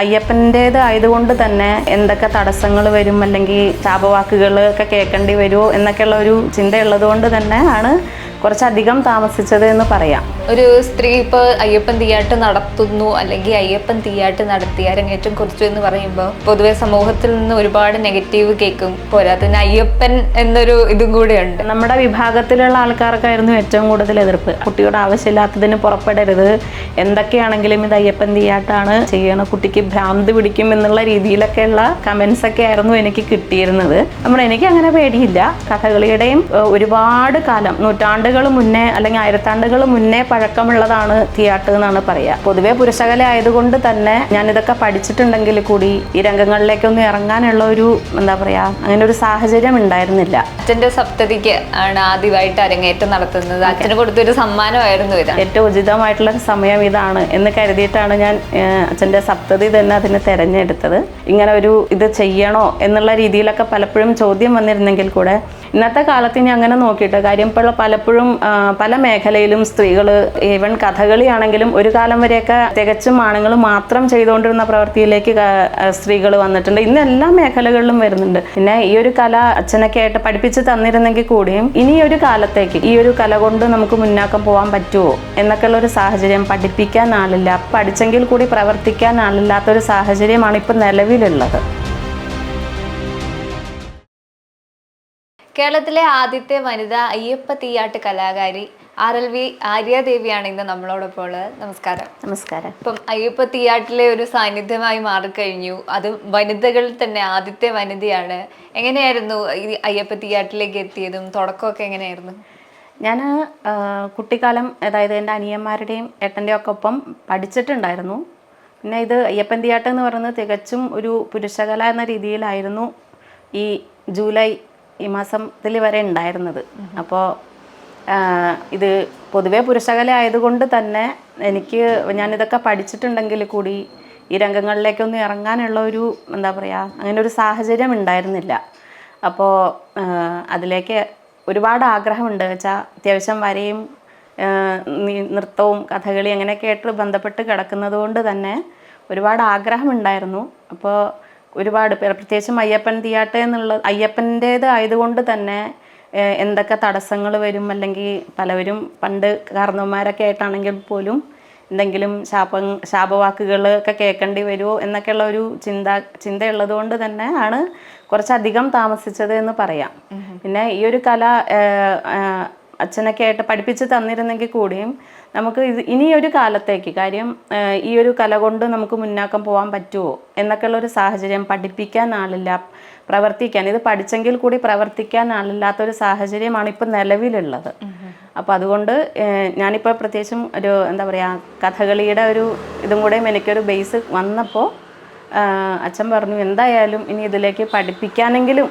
അയ്യപ്പൻ്റേത് ആയതുകൊണ്ട് തന്നെ എന്തൊക്കെ തടസ്സങ്ങൾ വരും, അല്ലെങ്കിൽ ശാപവാക്കുകൾ ഒക്കെ കേൾക്കേണ്ടി വരുമോ എന്നൊക്കെയുള്ള ഒരു ചിന്തയുള്ളത് കൊണ്ട് തന്നെ ആണ് കുറച്ചധികം താമസിച്ചത് എന്ന് പറയാം. ഒരു സ്ത്രീ ഇപ്പോൾ അയ്യപ്പൻ തീയാട്ട് നടത്തുന്നു, അല്ലെങ്കിൽ അയ്യപ്പൻ തീയാട്ട് നടത്തി അരങ്ങേറ്റം കുറിച്ചു എന്ന് പറയുമ്പോൾ പൊതുവെ സമൂഹത്തിൽ നിന്ന് ഒരുപാട് നെഗറ്റീവ് കേൾക്കും. പോരാത്തതിന് അയ്യപ്പൻ എന്നൊരു ഇതും കൂടെയുണ്ട്. നമ്മുടെ വിഭാഗത്തിലുള്ള ആൾക്കാർക്കായിരുന്നു ഏറ്റവും കൂടുതൽ എതിർപ്പ്. കുട്ടിയുടെ ആവശ്യമില്ലാത്തതിന് പുറപ്പെടരുത്, എന്തൊക്കെയാണെങ്കിലും ഇത് അയ്യപ്പൻ തീയാട്ടാണ് ചെയ്യണം, കുട്ടിക്ക് ഭ്രാന്ത് പിടിക്കും എന്നുള്ള രീതിയിലൊക്കെയുള്ള കമൻസ് ഒക്കെ ആയിരുന്നു എനിക്ക് കിട്ടിയിരുന്നത്. എനിക്ക് അങ്ങനെ പേടിയില്ല. കഥകളിയുടെയും ഒരുപാട് കാലം, നൂറ്റാണ്ടുകൾ മുന്നേ അല്ലെങ്കിൽ ആയിരത്താണ്ടുകൾ മുന്നേ പഴക്കമുള്ളതാണ് തിയാട്ട് എന്നാണ് പറയുക. പൊതുവെ പുരുഷകല ആയതുകൊണ്ട് തന്നെ ഞാനിതൊക്കെ പഠിച്ചിട്ടുണ്ടെങ്കിൽ കൂടി ഈ രംഗങ്ങളിലേക്കൊന്നും ഇറങ്ങാനുള്ള ഒരു എന്താ പറയാ, അങ്ങനെ ഒരു സാഹചര്യം ഉണ്ടായിരുന്നില്ല. അച്ഛൻ്റെ സപ്തതിക്ക് ആണ് ആദ്യമായിട്ട് അരങ്ങേറ്റം നടത്തുന്നത്. അച്ഛന് കൊടുത്തൊരു സമ്മാനമായിരുന്നു ഇത്. ഏറ്റവും ഉചിതമായിട്ടുള്ള സമയം ഇതാണ് എന്ന് കരുതിയിട്ടാണ് ഞാൻ അച്ഛൻ്റെ സപ്തതി തന്നെ അതിന് തിരഞ്ഞെടുത്തത്. ഇങ്ങനെ ഒരു ഇത് ചെയ്യണോ എന്നുള്ള രീതിയിലൊക്കെ പലപ്പോഴും ചോദ്യം വന്നിരുന്നെങ്കിൽ കൂടെ ഇന്നത്തെ കാലത്ത് ഇനി അങ്ങനെ നോക്കിയിട്ട് കാര്യം, ഇപ്പോൾ പലപ്പോഴും പല മേഖലയിലും സ്ത്രീകൾ, ഈവൻ കഥകളിയാണെങ്കിലും ഒരു കാലം വരെയൊക്കെ തികച്ചും ആണുങ്ങൾ മാത്രം ചെയ്തുകൊണ്ടിരുന്ന പ്രവൃത്തിയിലേക്ക് സ്ത്രീകൾ വന്നിട്ടുണ്ട്. ഇന്ന് എല്ലാ മേഖലകളിലും വരുന്നുണ്ട്. പിന്നെ ഈ ഒരു കല അച്ഛനൊക്കെ ആയിട്ട് പഠിപ്പിച്ച് തന്നിരുന്നെങ്കിൽ കൂടിയും ഇനി ഒരു കാലത്തേക്ക് ഈ ഒരു കല കൊണ്ട് നമുക്ക് മുന്നാക്കം പോകാൻ പറ്റുമോ എന്നൊക്കെയുള്ള ഒരു സാഹചര്യം, പഠിപ്പിക്കാൻ ആളില്ല, പഠിച്ചെങ്കിൽ കൂടി പ്രവർത്തിക്കാൻ ആളില്ലാത്തൊരു സാഹചര്യമാണ് ഇപ്പം നിലവിലുള്ളത്. കേരളത്തിലെ ആദ്യത്തെ വനിതാ അയ്യപ്പ തീയാട്ട് കലാകാരി RLV ആര്യാദേവിയാണ് ഇന്ന് നമ്മളോടൊപ്പം ഉള്ളത്. നമസ്കാരം. നമസ്കാരം. ഇപ്പം അയ്യപ്പ തീയാട്ടിലെ ഒരു സാന്നിധ്യമായി മാറിക്കഴിഞ്ഞു. അത് വനിതകളിൽ തന്നെ ആദ്യത്തെ വനിതയാണ്. എങ്ങനെയായിരുന്നു ഈ അയ്യപ്പ തീയാട്ടിലേക്ക് എത്തിയതും തുടക്കമൊക്കെ എങ്ങനെയായിരുന്നു? ഞാൻ കുട്ടിക്കാലം, അതായത് എൻ്റെ അനിയന്മാരുടെയും ഏട്ടൻ്റെയും ഒക്കെ ഒപ്പം പഠിച്ചിട്ടുണ്ടായിരുന്നു. പിന്നെ ഇത് അയ്യപ്പൻ തീയാട്ട് എന്ന് പറയുന്നത് തികച്ചും ഒരു പുരുഷകല എന്ന രീതിയിലായിരുന്നു ഈ ജൂലൈ ഈ മാസത്തിൽ വരെ ഉണ്ടായിരുന്നത്. അപ്പോൾ ഇത് പൊതുവെ പുരുഷകല ആയതുകൊണ്ട് തന്നെ ഞാനിതൊക്കെ പഠിച്ചിട്ടുണ്ടെങ്കിൽ കൂടി ഈ രംഗങ്ങളിലേക്കൊന്നും ഇറങ്ങാനുള്ള ഒരു എന്താ പറയുക, അങ്ങനെ ഒരു സാഹചര്യം ഉണ്ടായിരുന്നില്ല. അപ്പോൾ അതിലേക്ക് ഒരുപാട് ആഗ്രഹമുണ്ട്. വെച്ചാൽ അത്യാവശ്യം വരയും നൃത്തവും കഥകളി അങ്ങനെയൊക്കെ ആയിട്ട് ബന്ധപ്പെട്ട് കിടക്കുന്നത് കൊണ്ട് തന്നെ ഒരുപാട് ആഗ്രഹമുണ്ടായിരുന്നു. അപ്പോൾ ഒരുപാട് പേർ, പ്രത്യേകിച്ചും അയ്യപ്പൻ തീയാട്ട് എന്നുള്ളത് അയ്യപ്പൻ്റേത് ആയതുകൊണ്ട് തന്നെ എന്തൊക്കെ തടസ്സങ്ങൾ വരും, അല്ലെങ്കിൽ പലവരും പണ്ട് കാരണവന്മാരൊക്കെ ആയിട്ടാണെങ്കിൽ പോലും എന്തെങ്കിലും ശാപവാക്കുകൾ ഒക്കെ കേൾക്കേണ്ടി വരുമോ എന്നൊക്കെയുള്ള ഒരു ചിന്തയുള്ളത് കൊണ്ട് തന്നെ ആണ് കുറച്ചധികം താമസിച്ചത് എന്ന് പറയാം. പിന്നെ ഈ ഒരു കല അച്ഛനൊക്കെ ആയിട്ട് പഠിപ്പിച്ച് തന്നിരുന്നെങ്കിൽ കൂടിയും നമുക്ക് ഇനിയൊരു കാലത്തേക്ക് കാര്യം, ഈ ഒരു കല കൊണ്ട് നമുക്ക് മുന്നാക്കം പോകാൻ പറ്റുമോ എന്നൊക്കെയുള്ള ഒരു സാഹചര്യം, പഠിപ്പിക്കാൻ ആളില്ല, പ്രവർത്തിക്കാൻ, ഇത് പഠിച്ചെങ്കിൽ കൂടി പ്രവർത്തിക്കാൻ ആളില്ലാത്തൊരു സാഹചര്യമാണ് ഇപ്പം നിലവിലുള്ളത്. അപ്പോൾ അതുകൊണ്ട് ഞാനിപ്പോൾ പ്രത്യേകിച്ചും ഒരു എന്താ പറയുക, കഥകളിയുടെ ഒരു ഇതും കൂടെയും എനിക്കൊരു ബേസ് വന്നപ്പോൾ അച്ഛൻ പറഞ്ഞു എന്തായാലും ഇനി ഇതിലേക്ക് പഠിപ്പിക്കാനെങ്കിലും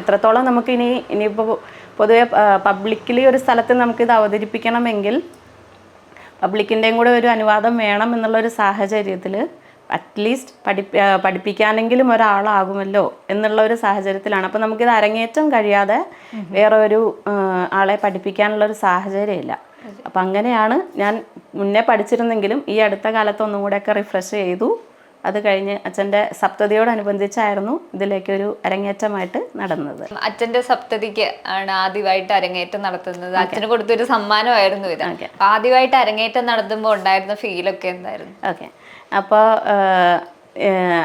എത്രത്തോളം നമുക്ക് ഇനിയിപ്പോൾ പൊതുവെ പബ്ലിക്കലി ഒരു സ്ഥലത്ത് നമുക്കിത് അവതരിപ്പിക്കണമെങ്കിൽ പബ്ലിക്കിൻ്റെയും കൂടെ ഒരു അനുവാദം വേണം എന്നുള്ളൊരു സാഹചര്യത്തിൽ അറ്റ്ലീസ്റ്റ് പഠിപ്പിക്കാനെങ്കിലും ഒരാളാകുമല്ലോ എന്നുള്ള ഒരു സാഹചര്യത്തിലാണ്. അപ്പോൾ നമുക്കിത് അരങ്ങേറ്റം കഴിയാതെ വേറെ ഒരു ആളെ പഠിപ്പിക്കാനുള്ളൊരു സാഹചര്യമില്ല. അപ്പം അങ്ങനെയാണ് ഞാൻ മുന്നേ പഠിച്ചിരുന്നെങ്കിലും ഈ അടുത്ത കാലത്ത് ഒന്നും കൂടെയൊക്കെ റിഫ്രഷ് ചെയ്തു. അത് കഴിഞ്ഞ് അച്ഛൻ്റെ സപ്തതിയോടനുബന്ധിച്ചായിരുന്നു ഇതിലേക്കൊരു അരങ്ങേറ്റമായിട്ട് നടന്നത്. അച്ഛൻ്റെ സപ്തതിക്ക് ആണ് ആദ്യമായിട്ട് അരങ്ങേറ്റം നടത്തുന്നത്. അച്ഛന് കൊടുത്തൊരു സമ്മാനമായിരുന്നു ഇത്. ആദ്യമായിട്ട് അരങ്ങേറ്റം നടത്തുമ്പോൾ ഉണ്ടായിരുന്ന ഫീലൊക്കെ എന്തായിരുന്നു? ഓക്കെ, അപ്പോൾ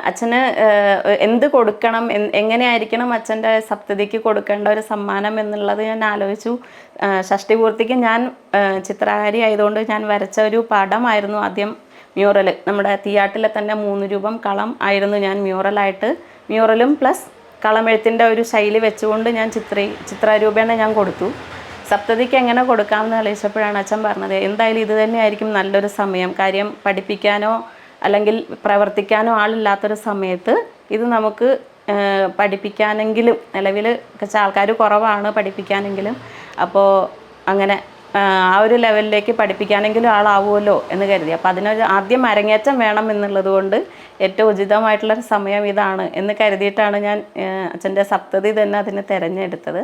അച്ഛന് എന്ത് കൊടുക്കണം, എങ്ങനെയായിരിക്കണം അച്ഛൻ്റെ സപ്തതിക്ക് കൊടുക്കേണ്ട ഒരു സമ്മാനം എന്നുള്ളത് ഞാൻ ആലോചിച്ചു. ഷഷ്ടിപൂർത്തിക്ക് ഞാൻ ചിത്രകാരി ആയതുകൊണ്ട് ഞാൻ വരച്ച ഒരു പടമായിരുന്നു ആദ്യം മ്യൂറൽ. നമ്മുടെ തീയാട്ടിലെ തന്നെ 3 രൂപം കളം ആയിരുന്നു ഞാൻ മ്യൂറലും പ്ലസ് കളമെഴുത്തിൻ്റെ ഒരു ശൈലി വെച്ചുകൊണ്ട് ഞാൻ ചിത്രരൂപേണ ഞാൻ കൊടുത്തു. സപ്തതിക്ക് എങ്ങനെ കൊടുക്കാമെന്ന് ആലോചിച്ചപ്പോഴാണ് അച്ഛൻ പറഞ്ഞത് എന്തായാലും ഇത് തന്നെയായിരിക്കും നല്ലൊരു സമയം. കാര്യം പഠിപ്പിക്കാനോ അല്ലെങ്കിൽ പ്രവർത്തിക്കാനോ ആളില്ലാത്തൊരു സമയത്ത് ഇത് നമുക്ക് പഠിപ്പിക്കാനെങ്കിലും, നിലവിൽ ആൾക്കാർ കുറവാണ് പഠിപ്പിക്കാനെങ്കിലും, അപ്പോൾ അങ്ങനെ ആ ഒരു ലെവലിലേക്ക് പഠിപ്പിക്കാനെങ്കിലും ആളാവുമല്ലോ എന്ന് കരുതി. അപ്പോൾ അതിനൊരു ആദ്യം അരങ്ങേറ്റം വേണം എന്നുള്ളത് കൊണ്ട് ഏറ്റവും ഉചിതമായിട്ടുള്ളൊരു സമയം ഇതാണ് എന്ന് കരുതിയിട്ടാണ് ഞാൻ അച്ഛൻ്റെ സപ്തതി തന്നെ അതിന് തിരഞ്ഞെടുത്തത്.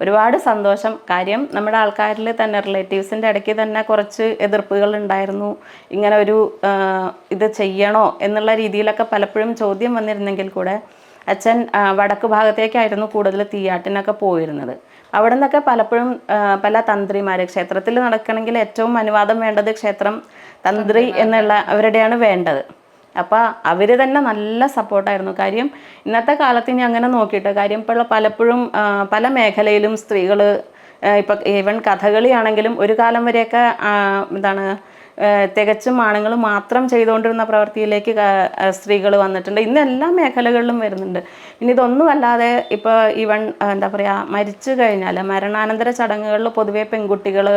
ഒരുപാട് സന്തോഷം. കാര്യം നമ്മുടെ ആൾക്കാരിൽ തന്നെ റിലേറ്റീവ്സിൻ്റെ ഇടയ്ക്ക് തന്നെ കുറച്ച് എതിർപ്പുകൾ ഉണ്ടായിരുന്നു. ഇങ്ങനെ ഒരു ഇത് ചെയ്യണോ എന്നുള്ള രീതിയിലൊക്കെ പലപ്പോഴും ചോദ്യം വന്നിരുന്നെങ്കിൽ കൂടെ അച്ഛൻ വടക്ക് ഭാഗത്തേക്കായിരുന്നു കൂടുതൽ തീയാട്ടിനൊക്കെ പോയിരുന്നത്. അവിടെ നിന്നൊക്കെ പലപ്പോഴും പല തന്ത്രിമാർ, ക്ഷേത്രത്തിൽ നടക്കണമെങ്കിൽ ഏറ്റവും അനുവാദം വേണ്ടത് ക്ഷേത്രം തന്ത്രി എന്നുള്ള അവരുടെയാണ് വേണ്ടത്. അപ്പോൾ അവർ തന്നെ നല്ല സപ്പോർട്ടായിരുന്നു. കാര്യം ഇന്നത്തെ കാലത്ത് ഇനി അങ്ങനെ നോക്കിയിട്ട് കാര്യം ഇപ്പോൾ പലപ്പോഴും പല മേഖലയിലും സ്ത്രീകൾ ഇപ്പം ഈവൻ കഥകളിയാണെങ്കിലും ഒരു കാലം വരെയൊക്കെ എന്താണ് തികച്ചും ആണുങ്ങൾ മാത്രം ചെയ്തുകൊണ്ടിരുന്ന പ്രവൃത്തിയിലേക്ക് സ്ത്രീകൾ വന്നിട്ടുണ്ട്. ഇന്ന് എല്ലാ മേഖലകളിലും വരുന്നുണ്ട്. പിന്നെ ഇതൊന്നുമല്ലാതെ ഇപ്പോൾ ഈവൻ എന്താ പറയുക, മരിച്ചു കഴിഞ്ഞാൽ മരണാനന്തര ചടങ്ങുകളിൽ പൊതുവെ പെൺകുട്ടികൾ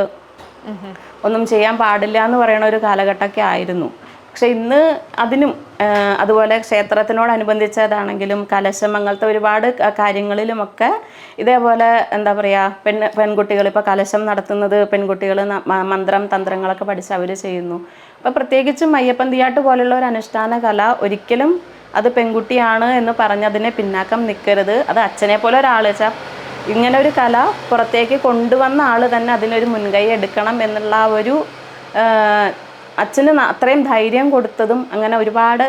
ഒന്നും ചെയ്യാൻ പാടില്ല എന്ന് പറയുന്ന ഒരു കാലഘട്ടമൊക്കെ ആയിരുന്നു. പക്ഷെ ഇന്ന് അതിനും അതുപോലെ ക്ഷേത്രത്തിനോടനുബന്ധിച്ചതാണെങ്കിലും കലശം അങ്ങനത്തെ ഒരുപാട് കാര്യങ്ങളിലുമൊക്കെ ഇതേപോലെ എന്താ പറയുക പെൺകുട്ടികൾ ഇപ്പോൾ കലശം നടത്തുന്നത് പെൺകുട്ടികൾ മന്ത്രം തന്ത്രങ്ങളൊക്കെ പഠിച്ച് അവർ ചെയ്യുന്നു. അപ്പോൾ പ്രത്യേകിച്ചും അയ്യപ്പൻ തീയാട്ട് പോലുള്ള ഒരു അനുഷ്ഠാന കല ഒരിക്കലും അത് പെൺകുട്ടിയാണ് എന്ന് പറഞ്ഞതിനെ പിന്നാക്കം നിൽക്കരുത്. അത് അച്ഛനെ പോലെ ഒരാൾ വെച്ചാൽ ഇങ്ങനെ ഒരു കല പുറത്തേക്ക് കൊണ്ടുവന്ന ആൾ തന്നെ അതിനൊരു മുൻകൈ എടുക്കണം എന്നുള്ള ഒരു അച്ഛന് അത്രയും ധൈര്യം കൊടുത്തതും അങ്ങനെ ഒരുപാട്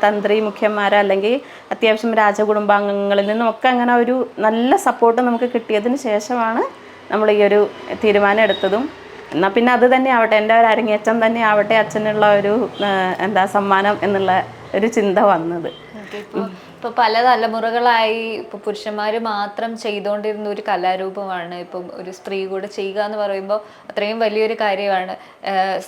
തന്ത്രി മുഖ്യന്മാർ അല്ലെങ്കിൽ അത്യാവശ്യം രാജകുടുംബാംഗങ്ങളിൽ നിന്നുമൊക്കെ അങ്ങനെ ഒരു നല്ല സപ്പോർട്ട് നമുക്ക് കിട്ടിയതിന് ശേഷമാണ് നമ്മൾ ഈ ഒരു തീരുമാനം എടുത്തതും. എന്നാൽ പിന്നെ അത് തന്നെ ആവട്ടെ, എൻ്റെ ഒരു അരങ്ങേറ്റം തന്നെ ആവട്ടെ അച്ഛനുള്ള ഒരു സമ്മാനം എന്നുള്ള ഒരു ചിന്ത വന്നത്. ഇപ്പോൾ പല തലമുറകളായി ഇപ്പോൾ പുരുഷന്മാർ മാത്രം ചെയ്തുകൊണ്ടിരുന്ന ഒരു കലാരൂപമാണ് ഇപ്പം ഒരു സ്ത്രീ കൂടെ ചെയ്യുക എന്ന് പറയുമ്പോൾ അത്രയും വലിയൊരു കാര്യമാണ്.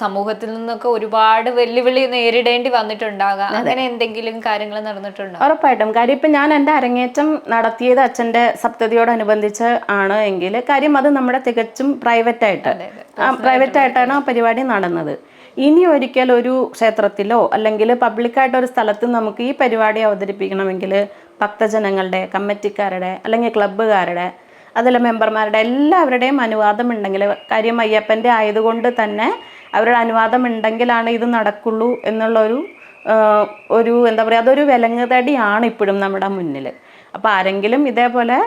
സമൂഹത്തിൽ നിന്നൊക്കെ ഒരുപാട് വെല്ലുവിളി നേരിടേണ്ടി വന്നിട്ടുണ്ടാകാം. അങ്ങനെ എന്തെങ്കിലും കാര്യങ്ങൾ നടന്നിട്ടുണ്ടോ? ഉറപ്പായിട്ടും. കാര്യം ഇപ്പം ഞാൻ എൻ്റെ അരങ്ങേറ്റം നടത്തിയത് അച്ഛൻ്റെ സപ്തതിയോടനുബന്ധിച്ച് ആണ് എങ്കിൽ കാര്യം അത് നമ്മുടെ തികച്ചും പ്രൈവറ്റായിട്ടാണ് ആ പരിപാടി നടന്നത്. ഇനി ഒരിക്കൽ ഒരു ക്ഷേത്രത്തിലോ അല്ലെങ്കിൽ പബ്ലിക്കായിട്ടൊരു സ്ഥലത്ത് നമുക്ക് ഈ പരിപാടി അവതരിപ്പിക്കണമെങ്കിൽ ഭക്തജനങ്ങളുടെ, കമ്മിറ്റിക്കാരുടെ അല്ലെങ്കിൽ ക്ലബ്ബുകാരുടെ അതിലെ മെമ്പർമാരുടെ എല്ലാവരുടെയും അനുവാദം ഉണ്ടെങ്കിൽ, കാര്യം അയ്യപ്പൻ്റെ ആയതുകൊണ്ട് തന്നെ അവരുടെ അനുവാദം ഉണ്ടെങ്കിലാണ് ഇത് നടക്കുള്ളൂ എന്നുള്ളൊരു എന്താ പറയുക, അതൊരു വിലങ്ങുതടിയാണ് ഇപ്പോഴും നമ്മുടെ മുന്നിൽ. അപ്പോൾ ആരെങ്കിലും ഇതേപോലെ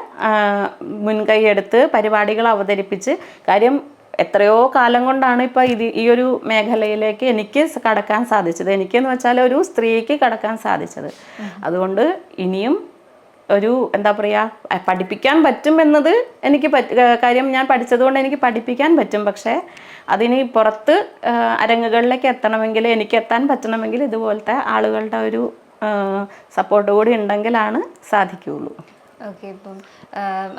മുൻകൈ എടുത്ത് പരിപാടികൾ അവതരിപ്പിച്ച്, കാര്യം എത്രയോ കാലം കൊണ്ടാണ് ഇപ്പോൾ ഈ ഒരു മേഖലയിലേക്ക് എനിക്ക് കടക്കാൻ സാധിച്ചത്, എനിക്കെന്ന് വെച്ചാൽ ഒരു സ്ത്രീക്ക് കടക്കാൻ സാധിച്ചത്. അതുകൊണ്ട് ഇനിയും ഒരു എന്താ പറയുക, പഠിപ്പിക്കാൻ പറ്റും എന്നത് എനിക്ക് കാര്യം ഞാൻ പഠിച്ചതുകൊണ്ട് എനിക്ക് പഠിപ്പിക്കാൻ പറ്റും. പക്ഷേ അതിന് പുറത്ത് അരങ്ങുകളിലേക്ക് എത്തണമെങ്കിൽ, എനിക്ക് എത്താൻ പറ്റണമെങ്കിൽ ഇതുപോലത്തെ ആളുകളുടെ ഒരു സപ്പോർട്ട് കൂടി ഉണ്ടെങ്കിലാണ് സാധിക്കുകയുള്ളൂ. ഓക്കെ. ഇപ്പം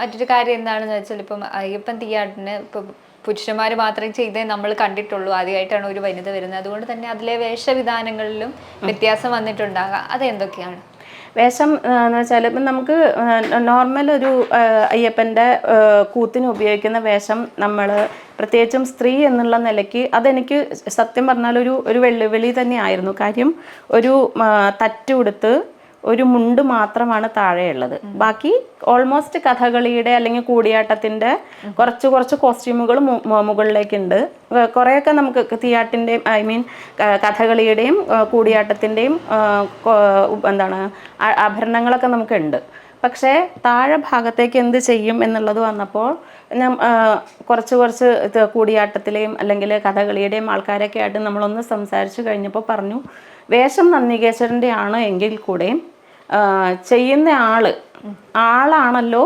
മറ്റൊരു കാര്യം എന്താണെന്ന് വെച്ചാൽ ഇപ്പം അയ്യപ്പൻ തീയാട്ടിന് ഇപ്പം പുരുഷന്മാർ മാത്രമേ ചെയ്തേ നമ്മൾ കണ്ടിട്ടുള്ളൂ. ആദ്യമായിട്ടാണ് ഒരു വനിത വരുന്നത്. അതുകൊണ്ട് തന്നെ അതിലെ വേഷവിധാനങ്ങളിലും വ്യത്യാസം വന്നിട്ടുണ്ടാകാം. അതെന്തൊക്കെയാണ്? വേഷം എന്ന് വെച്ചാൽ ഇപ്പം നമുക്ക് നോർമൽ ഒരു അയ്യപ്പൻ്റെ കൂത്തിന് ഉപയോഗിക്കുന്ന വേഷം നമ്മൾ പ്രത്യേകിച്ചും സ്ത്രീ എന്നുള്ള നിലയ്ക്ക് അതെനിക്ക് സത്യം പറഞ്ഞാൽ ഒരു വെല്ലുവിളി തന്നെയായിരുന്നു. കാര്യം ഒരു തറ്റുടുത്ത് ഒരു മുണ്ട് മാത്രമാണ് താഴെയുള്ളത്. ബാക്കി ഓൾമോസ്റ്റ് കഥകളിയുടെ അല്ലെങ്കിൽ കൂടിയാട്ടത്തിൻ്റെ കുറച്ച് കോസ്റ്റ്യൂമുകൾ മുകളിലേക്കുണ്ട്. കുറേയൊക്കെ നമുക്ക് തീയാട്ടിൻ്റെയും കഥകളിയുടെയും കൂടിയാട്ടത്തിൻ്റെയും ആഭരണങ്ങളൊക്കെ നമുക്കുണ്ട്. പക്ഷേ താഴെ ഭാഗത്തേക്ക് എന്ത് ചെയ്യും എന്നുള്ളത് വന്നപ്പോൾ ഞാൻ കുറച്ച് കൂടിയാട്ടത്തിലെയും അല്ലെങ്കിൽ കഥകളിയുടെയും ആൾക്കാരൊക്കെ ആയിട്ട് നമ്മളൊന്ന് സംസാരിച്ച് കഴിഞ്ഞപ്പോൾ പറഞ്ഞു, വേഷം നന്ദികേശ്വരൻ്റെ ആണ് എങ്കിൽ കൂടെയും ചെയ്യുന്ന ആളാണല്ലോ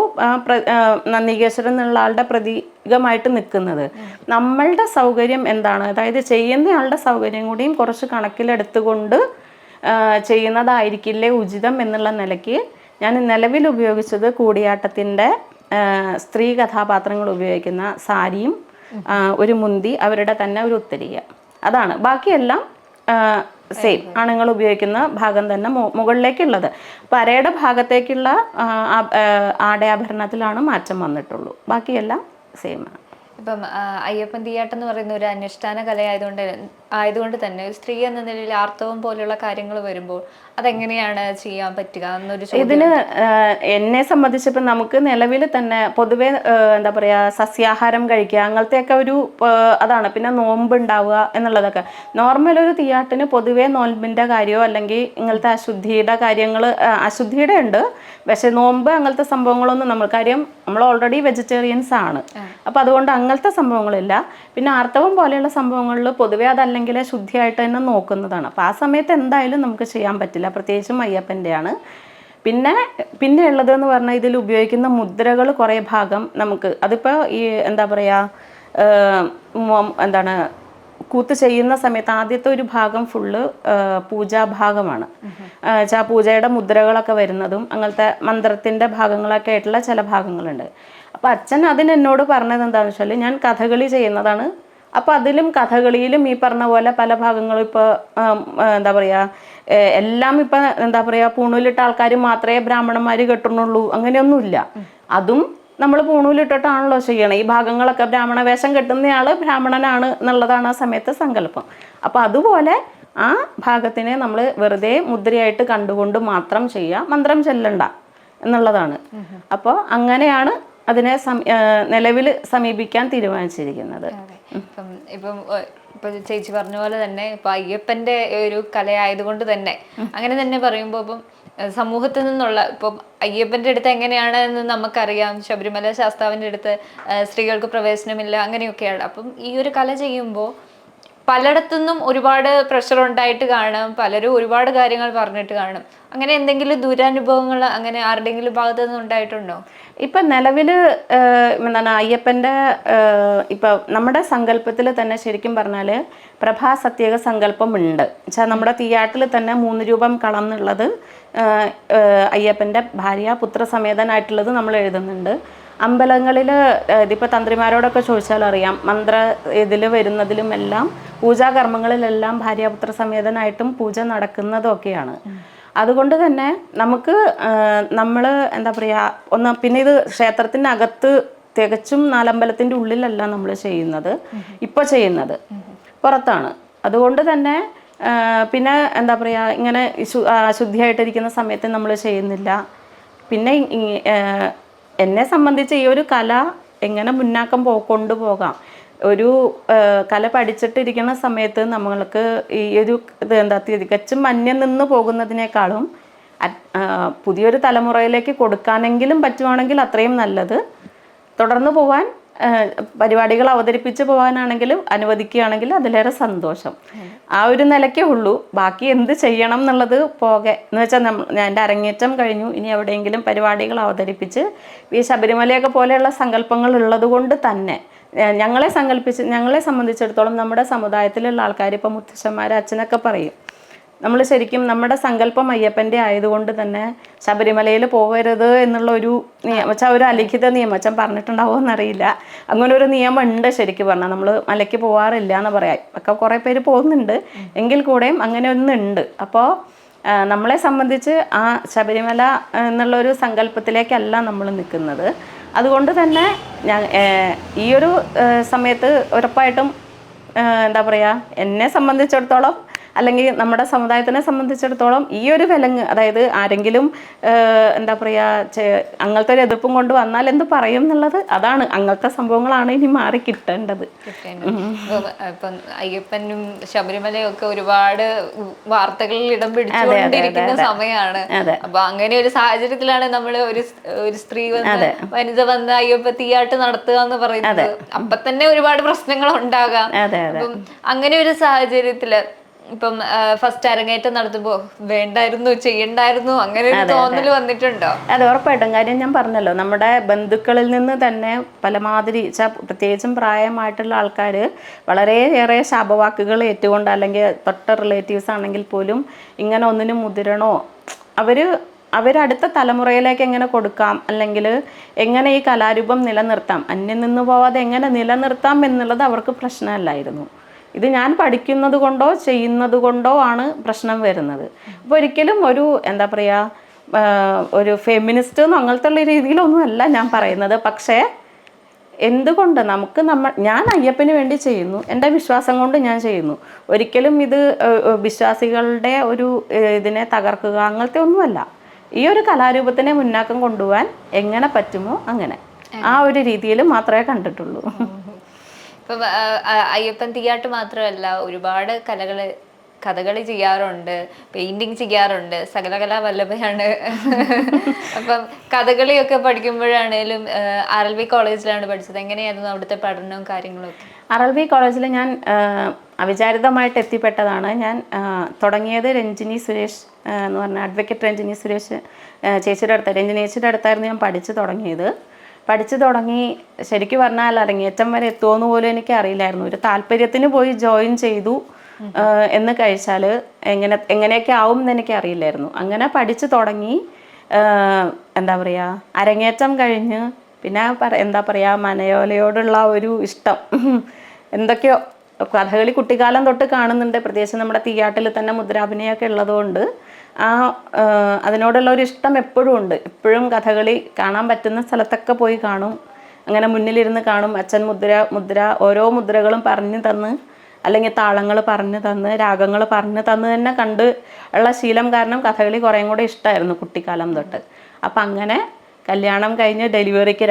നന്ദികേശ്വരൻ എന്നുള്ള ആളുടെ പ്രതീകമായിട്ട് നിൽക്കുന്നത്. നമ്മളുടെ സൗകര്യം എന്താണ്, അതായത് ചെയ്യുന്ന ആളുടെ സൗകര്യം കൂടിയും കുറച്ച് കണക്കിലെടുത്തുകൊണ്ട് ചെയ്യുന്നതായിരിക്കില്ലേ ഉചിതം എന്നുള്ള നിലയ്ക്ക് ഞാൻ നിലവിൽ ഉപയോഗിച്ചത് കൂടിയാട്ടത്തിൻ്റെ സ്ത്രീ കഥാപാത്രങ്ങൾ ഉപയോഗിക്കുന്ന സാരിയും ഒരു മുന്തി, അവരുടെ തന്നെ ഒരു ഉത്തരീയ, അതാണ്. ബാക്കിയെല്ലാം സെയിം ആണുങ്ങൾ ഉപയോഗിക്കുന്ന ഭാഗം തന്നെ മുകളിലേക്കുള്ളത്. പരയുടെ ഭാഗത്തേക്കുള്ള ആടയാഭരണത്തിലാണ് മാറ്റം വന്നിട്ടുള്ളൂ. ബാക്കിയെല്ലാം സെയിം ആണ്. ഇപ്പം അയ്യപ്പൻ തീയാട്ടം എന്ന് പറയുന്ന ഒരു അനുഷ്ഠാന കലയായതുകൊണ്ട് തന്നെ ഒരു സ്ത്രീ എന്ന നിലയിൽ ആർത്തവം പോലെയുള്ള കാര്യങ്ങൾ വരുമ്പോൾ അതെങ്ങനെയാണ് ചെയ്യാൻ പറ്റുക എന്നൊരു ഇതിന് എന്നെ സംബന്ധിച്ചപ്പോൾ നമുക്ക് നിലവിൽ തന്നെ പൊതുവെ എന്താ പറയുക സസ്യാഹാരം കഴിക്കുക അങ്ങനത്തെയൊക്കെ ഒരു അതാണ്. പിന്നെ നോമ്പ് ഉണ്ടാവുക എന്നുള്ളതൊക്കെ നോർമൽ ഒരു തീയാട്ടിന് പൊതുവെ നോൻപിൻ്റെ കാര്യമോ അല്ലെങ്കിൽ ഇങ്ങനത്തെ അശുദ്ധിയുടെ കാര്യങ്ങൾ അശുദ്ധിയുടെ ഉണ്ട്. പക്ഷെ നോമ്പ് അങ്ങനത്തെ സംഭവങ്ങളൊന്നും കാര്യം നമ്മൾ ഓൾറെഡി വെജിറ്റേറിയൻസ് ആണ്. അപ്പോൾ അതുകൊണ്ട് അങ്ങനത്തെ സംഭവങ്ങളില്ല. പിന്നെ ആർത്തവം പോലെയുള്ള സംഭവങ്ങളിൽ പൊതുവെ അതല്ലെങ്കിൽ ശുദ്ധിയായിട്ട് തന്നെ നോക്കുന്നതാണ്. അപ്പോൾ ആ സമയത്ത് എന്തായാലും നമുക്ക് ചെയ്യാൻ പറ്റില്ല, പ്രത്യേകിച്ചും അയ്യപ്പൻ്റെയാണ്. പിന്നെ ഉള്ളതെന്ന് പറഞ്ഞാൽ ഇതിൽ ഉപയോഗിക്കുന്ന മുദ്രകൾ കുറേ ഭാഗം നമുക്ക് അതിപ്പോൾ ഈ എന്താ പറയുക എന്താണ് കൂത്ത് ചെയ്യുന്ന സമയത്ത് ആദ്യത്തെ ഒരു ഭാഗം ഫുള്ള് പൂജാഭാഗമാണ്. പൂജയുടെ മുദ്രകളൊക്കെ വരുന്നതും അങ്ങനത്തെ മന്ത്രത്തിൻ്റെ ഭാഗങ്ങളൊക്കെ ആയിട്ടുള്ള ചില ഭാഗങ്ങളുണ്ട്. അപ്പോൾ അച്ഛൻ അതിനെന്നോട് പറഞ്ഞത് എന്താണെന്ന് വെച്ചാൽ ഞാൻ കഥകളി ചെയ്യുന്നതാണ്. അപ്പോൾ അതിലും കഥകളിയിലും ഈ പറഞ്ഞ പോലെ പല ഭാഗങ്ങളും ഇപ്പോൾ എന്താ പറയുക എല്ലാം ഇപ്പം എന്താ പറയുക പൂണൂലിട്ട ആൾക്കാർ മാത്രമേ ബ്രാഹ്മണന്മാർ കെട്ടുന്നുള്ളൂ അങ്ങനെയൊന്നുമില്ല. അതും നമ്മൾ പൂണൂലിട്ടിട്ടാണല്ലോ ചെയ്യണം. ഈ ഭാഗങ്ങളൊക്കെ ബ്രാഹ്മണ വേഷം കെട്ടുന്നയാൾ ബ്രാഹ്മണനാണ് എന്നുള്ളതാണ് ആ സമയത്ത് സങ്കല്പം. അപ്പോൾ അതുപോലെ ആ ഭാഗത്തിനെ നമ്മൾ വെറുതെ മുദ്രയായിട്ട് കണ്ടുകൊണ്ട് മാത്രം ചെയ്യുക, മന്ത്രം ചെല്ലണ്ട എന്നുള്ളതാണ്. അപ്പോൾ അങ്ങനെയാണ് അതിനെ നിലവിൽ സമീപിക്കാൻ തീരുമാനിച്ചിരിക്കുന്നത്. ഇപ്പൊ ചേച്ചി പറഞ്ഞ പോലെ തന്നെ ഇപ്പൊ അയ്യപ്പന്റെ ഒരു കലയായതുകൊണ്ട് തന്നെ അങ്ങനെ തന്നെ പറയുമ്പോൾ ഇപ്പം സമൂഹത്തിൽ നിന്നുള്ള ഇപ്പം അയ്യപ്പന്റെ അടുത്ത് എങ്ങനെയാണ് എന്ന് നമുക്കറിയാം. ശബരിമല ശാസ്താവിന്റെ അടുത്ത് സ്ത്രീകൾക്ക് പ്രവേശനമില്ല അങ്ങനെയൊക്കെയാണ്. അപ്പം ഈ ഒരു കല ചെയ്യുമ്പോൾ പലയിടത്തുനിന്നും ഒരുപാട് പ്രഷർ ഉണ്ടായിട്ട് കാണും, പലരും ഒരുപാട് കാര്യങ്ങൾ പറഞ്ഞിട്ട് കാണും. അങ്ങനെ എന്തെങ്കിലും ദുരനുഭവങ്ങൾ അങ്ങനെ ആരുടെയെങ്കിലും ഭാഗത്തു നിന്ന് ഉണ്ടായിട്ടുണ്ടോ? ഇപ്പം നിലവിൽ എന്താണ് അയ്യപ്പൻ്റെ ഇപ്പം നമ്മുടെ സങ്കല്പത്തിൽ തന്നെ ശരിക്കും പറഞ്ഞാൽ പ്രഭാസത്യേക സങ്കല്പം ഉണ്ട്. വെച്ചാൽ നമ്മുടെ തീയാട്ടിൽ തന്നെ 3 രൂപം കളന്നുള്ളത് അയ്യപ്പൻ്റെ ഭാര്യ പുത്രസമേതനായിട്ടുള്ളത് നമ്മൾ എഴുതുന്നുണ്ട്. അമ്പലങ്ങളിൽ ഇതിപ്പോൾ തന്ത്രിമാരോടൊക്കെ ചോദിച്ചാൽ അറിയാം, മന്ത്ര ഇതിൽ വരുന്നതിലും എല്ലാം പൂജാകർമ്മങ്ങളിലെല്ലാം ഭാര്യാപുത്ര സമേതനായിട്ടും പൂജ നടക്കുന്നതൊക്കെയാണ്. അതുകൊണ്ട് തന്നെ നമുക്ക് നമ്മൾ എന്താ പറയുക പിന്നെ ഇത് ക്ഷേത്രത്തിനകത്ത് തികച്ചും നാലമ്പലത്തിൻ്റെ ഉള്ളിലല്ല നമ്മൾ ചെയ്യുന്നത്, ഇപ്പോൾ ചെയ്യുന്നത് പുറത്താണ്. അതുകൊണ്ട് തന്നെ പിന്നെ എന്താ പറയുക ഇങ്ങനെ ശുദ്ധിയായിട്ടിരിക്കുന്ന സമയത്ത് നമ്മൾ ചെയ്യുന്നില്ല. പിന്നെ എന്നെ സംബന്ധിച്ച് ഈ ഒരു കല എങ്ങനെ മുന്നാക്കം കൊണ്ടുപോകാം, ഒരു കല പഠിച്ചിട്ടിരിക്കുന്ന സമയത്ത് നമ്മൾക്ക് ഈ ഒരു തികച്ചും അന്യം നിന്ന് പോകുന്നതിനേക്കാളും പുതിയൊരു തലമുറയിലേക്ക് കൊടുക്കാനെങ്കിലും പറ്റുവാണെങ്കിൽ അത്രയും നല്ലത്. തുടർന്ന് പോവാൻ പരിപാടികൾ അവതരിപ്പിച്ച് പോകാനാണെങ്കിലും അനുവദിക്കുകയാണെങ്കിൽ അതിലേറെ സന്തോഷം. ആ ഒരു നിലയ്ക്കേ ഉള്ളൂ. ബാക്കി എന്ത് ചെയ്യണം എന്നുള്ളത് എന്ന് വെച്ചാൽ ഞാൻ എൻ്റെ അരങ്ങേറ്റം കഴിഞ്ഞു, ഇനി എവിടെയെങ്കിലും പരിപാടികൾ അവതരിപ്പിച്ച് ഈ ശബരിമലയൊക്കെ പോലെയുള്ള സങ്കല്പങ്ങൾ ഉള്ളത് കൊണ്ട് തന്നെ ഞങ്ങളെ സംബന്ധിച്ചിടത്തോളം നമ്മുടെ സമുദായത്തിലുള്ള ആൾക്കാർ ഇപ്പോൾ മുത്തശ്ശന്മാർ അച്ഛനൊക്കെ പറയും, നമ്മൾ ശരിക്കും നമ്മുടെ സങ്കല്പം അയ്യപ്പൻ്റെ ആയതുകൊണ്ട് തന്നെ ശബരിമലയിൽ പോകരുത് എന്നുള്ള ഒരു വെച്ചാൽ ഒരു അലിഖിത നിയമം അച്ഛൻ പറഞ്ഞിട്ടുണ്ടാവുമോ എന്നറിയില്ല. അങ്ങനെ ഒരു നിയമം ഉണ്ട്. ശരിക്കും പറഞ്ഞാൽ നമ്മൾ മലയ്ക്ക് പോകാറില്ല എന്ന് പറയാം. ഒക്കെ കുറേ പേര് പോകുന്നുണ്ട്, എങ്കിൽ കൂടെയും അങ്ങനെ ഒന്നുണ്ട്. അപ്പോൾ നമ്മളെ സംബന്ധിച്ച് ആ ശബരിമല എന്നുള്ളൊരു സങ്കല്പത്തിലേക്കല്ല നമ്മൾ നിൽക്കുന്നത്. അതുകൊണ്ട് തന്നെ ഈ ഒരു സമയത്ത് ഉറപ്പായിട്ടും എന്താ പറയുക എന്നെ സംബന്ധിച്ചിടത്തോളം അല്ലെങ്കിൽ നമ്മുടെ സമുദായത്തിനെ സംബന്ധിച്ചിടത്തോളം ഈ ഒരു വിലങ്ങ്, അതായത് ആരെങ്കിലും എന്താ പറയുക അങ്ങനത്തെ ഒരു എതിർപ്പും കൊണ്ട് വന്നാൽ എന്ത് പറയും എന്നുള്ളത്, അതാണ് അങ്ങനത്തെ സംഭവങ്ങളാണ് ഇനി മാറി കിട്ടേണ്ടത്. ഇപ്പം അയ്യപ്പനും ശബരിമലയും ഒക്കെ ഒരുപാട് വാർത്തകളിൽ ഇടം പിടിച്ചുകൊണ്ടിരിക്കുന്ന സമയമാണ്. അപ്പൊ അങ്ങനെ ഒരു സാഹചര്യത്തിലാണ് നമ്മൾ ഒരു സ്ത്രീ വനിത വന്ന് അയ്യപ്പ തീയാട്ട് നടത്തുക എന്ന് പറയുന്നത്. അപ്പൊ തന്നെ ഒരുപാട് പ്രശ്നങ്ങൾ ഉണ്ടാകാം. അപ്പം അങ്ങനെ ഒരു സാഹചര്യത്തില് ഇപ്പം ഫസ്റ്റ് അരങ്ങേറ്റം നടത്തുമ്പോ വേണ്ടായിരുന്നു ചെയ്യണ്ടായിരുന്നു അങ്ങനെ ഒരു തോന്നൽ വന്നിട്ടുണ്ടോ? അതെ, ഉറപ്പായിട്ടും. കാര്യം ഞാൻ പറഞ്ഞല്ലോ, നമ്മുടെ ബന്ധുക്കളിൽ നിന്ന് തന്നെ പലമാതിരി പ്രത്യേകിച്ചും പ്രായമായിട്ടുള്ള ആൾക്കാർ വളരെയേറെ ശാപവാക്കുകൾ ഏറ്റുകൊണ്ട്, അല്ലെങ്കിൽ തൊട്ട റിലേറ്റീവ്സ് ആണെങ്കിൽ പോലും ഇങ്ങനെ ഒന്നിനും മുതിരണോ, അവരടുത്ത തലമുറയിലേക്ക് എങ്ങനെ കൊടുക്കാം, അല്ലെങ്കിൽ എങ്ങനെ ഈ കലാരൂപം നിലനിർത്താം, അന്യം നിന്ന് പോവാതെ എങ്ങനെ നിലനിർത്താം എന്നുള്ളത് അവർക്ക് പ്രശ്നമല്ലായിരുന്നു. ഇത് ഞാൻ പഠിക്കുന്നത് കൊണ്ടോ ചെയ്യുന്നത് കൊണ്ടോ ആണ് പ്രശ്നം വരുന്നത്. അപ്പോൾ ഒരിക്കലും ഒരു എന്താ പറയുക ഒരു ഫെമിനിസ്റ്റ് അങ്ങനത്തെ ഉള്ള രീതിയിലൊന്നും അല്ല ഞാൻ പറയുന്നത്. പക്ഷേ എന്തുകൊണ്ട് നമുക്ക് ഞാൻ അയ്യപ്പന് വേണ്ടി ചെയ്യുന്നു, എൻ്റെ വിശ്വാസം കൊണ്ട് ഞാൻ ചെയ്യുന്നു. ഒരിക്കലും ഇത് വിശ്വാസികളുടെ ഒരു ഇതിനെ തകർക്കുക അങ്ങനത്തെ ഒന്നുമല്ല. ഈ ഒരു കലാരൂപത്തിനെ മുന്നാക്കം കൊണ്ടുപോകാൻ എങ്ങനെ പറ്റുമോ അങ്ങനെ, ആ ഒരു രീതിയിൽ മാത്രമേ കണ്ടിട്ടുള്ളൂ. ഇപ്പം അയ്യപ്പൻ തീയാട്ട് മാത്രമല്ല, ഒരുപാട് കഥകളി ചെയ്യാറുണ്ട്, പെയിന്റിങ് ചെയ്യാറുണ്ട്, സകലകലാ വല്ലഭയാണ്. അപ്പം കഥകളിയൊക്കെ പഠിക്കുമ്പോഴാണേലും RLB കോളേജിലാണ് പഠിച്ചത്. എങ്ങനെയായിരുന്നു അവിടുത്തെ പഠനവും കാര്യങ്ങളും ഒക്കെ? RLB കോളേജിൽ ഞാൻ അവിചാരിതമായിട്ട് എത്തിപ്പെട്ടതാണ്. ഞാൻ തുടങ്ങിയത് രഞ്ജിനി സുരേഷ് എന്ന് പറഞ്ഞ അഡ്വക്കേറ്റ് രഞ്ജിനി സുരേഷ് ചേച്ചിയുടെ അടുത്ത്, രഞ്ജിനി ചേച്ചിയുടെ അടുത്തായിരുന്നു ഞാൻ പഠിച്ചു തുടങ്ങി. ശരിക്കും പറഞ്ഞാൽ അരങ്ങേറ്റം വരെ എത്തുമെന്ന് പോലും എനിക്ക് അറിയില്ലായിരുന്നു. ഒരു താല്പര്യത്തിന് പോയി ജോയിൻ ചെയ്തു എന്ന് കഴിച്ചാൽ എങ്ങനെയൊക്കെ ആവും എന്ന് എനിക്ക് അറിയില്ലായിരുന്നു. അങ്ങനെ പഠിച്ചു തുടങ്ങി. എന്താ പറയുക, അരങ്ങേറ്റം കഴിഞ്ഞ് പിന്നെ എന്താ പറയുക, മനയോലയോടുള്ള ഒരു ഇഷ്ടം എന്തൊക്കെയോ കഥകളി കുട്ടിക്കാലം തൊട്ട് കാണുന്നുണ്ട്. പ്രത്യേകിച്ച് നമ്മുടെ തീയാട്ടിൽ തന്നെ മുദ്രാഭിനയമൊക്കെ ഉള്ളതുകൊണ്ട് അതിനോടുള്ള ഒരു ഇഷ്ടം എപ്പോഴും ഉണ്ട്. എപ്പോഴും കഥകളി കാണാൻ പറ്റുന്ന സ്ഥലത്തൊക്കെ പോയി കാണും. അങ്ങനെ മുന്നിലിരുന്ന് കാണും. അച്ഛൻ മുദ്ര ഓരോ മുദ്രകളും പറഞ്ഞു തന്ന്, അല്ലെങ്കിൽ താളങ്ങൾ പറഞ്ഞു തന്ന്, രാഗങ്ങൾ പറഞ്ഞു തന്ന് തന്നെ കണ്ട് ഉള്ള ശീലം കാരണം കഥകളി കുറേം കൂടെ ഇഷ്ടമായിരുന്നു കുട്ടിക്കാലം തൊട്ട്. അപ്പം അങ്ങനെ കല്യാണം കഴിഞ്ഞ്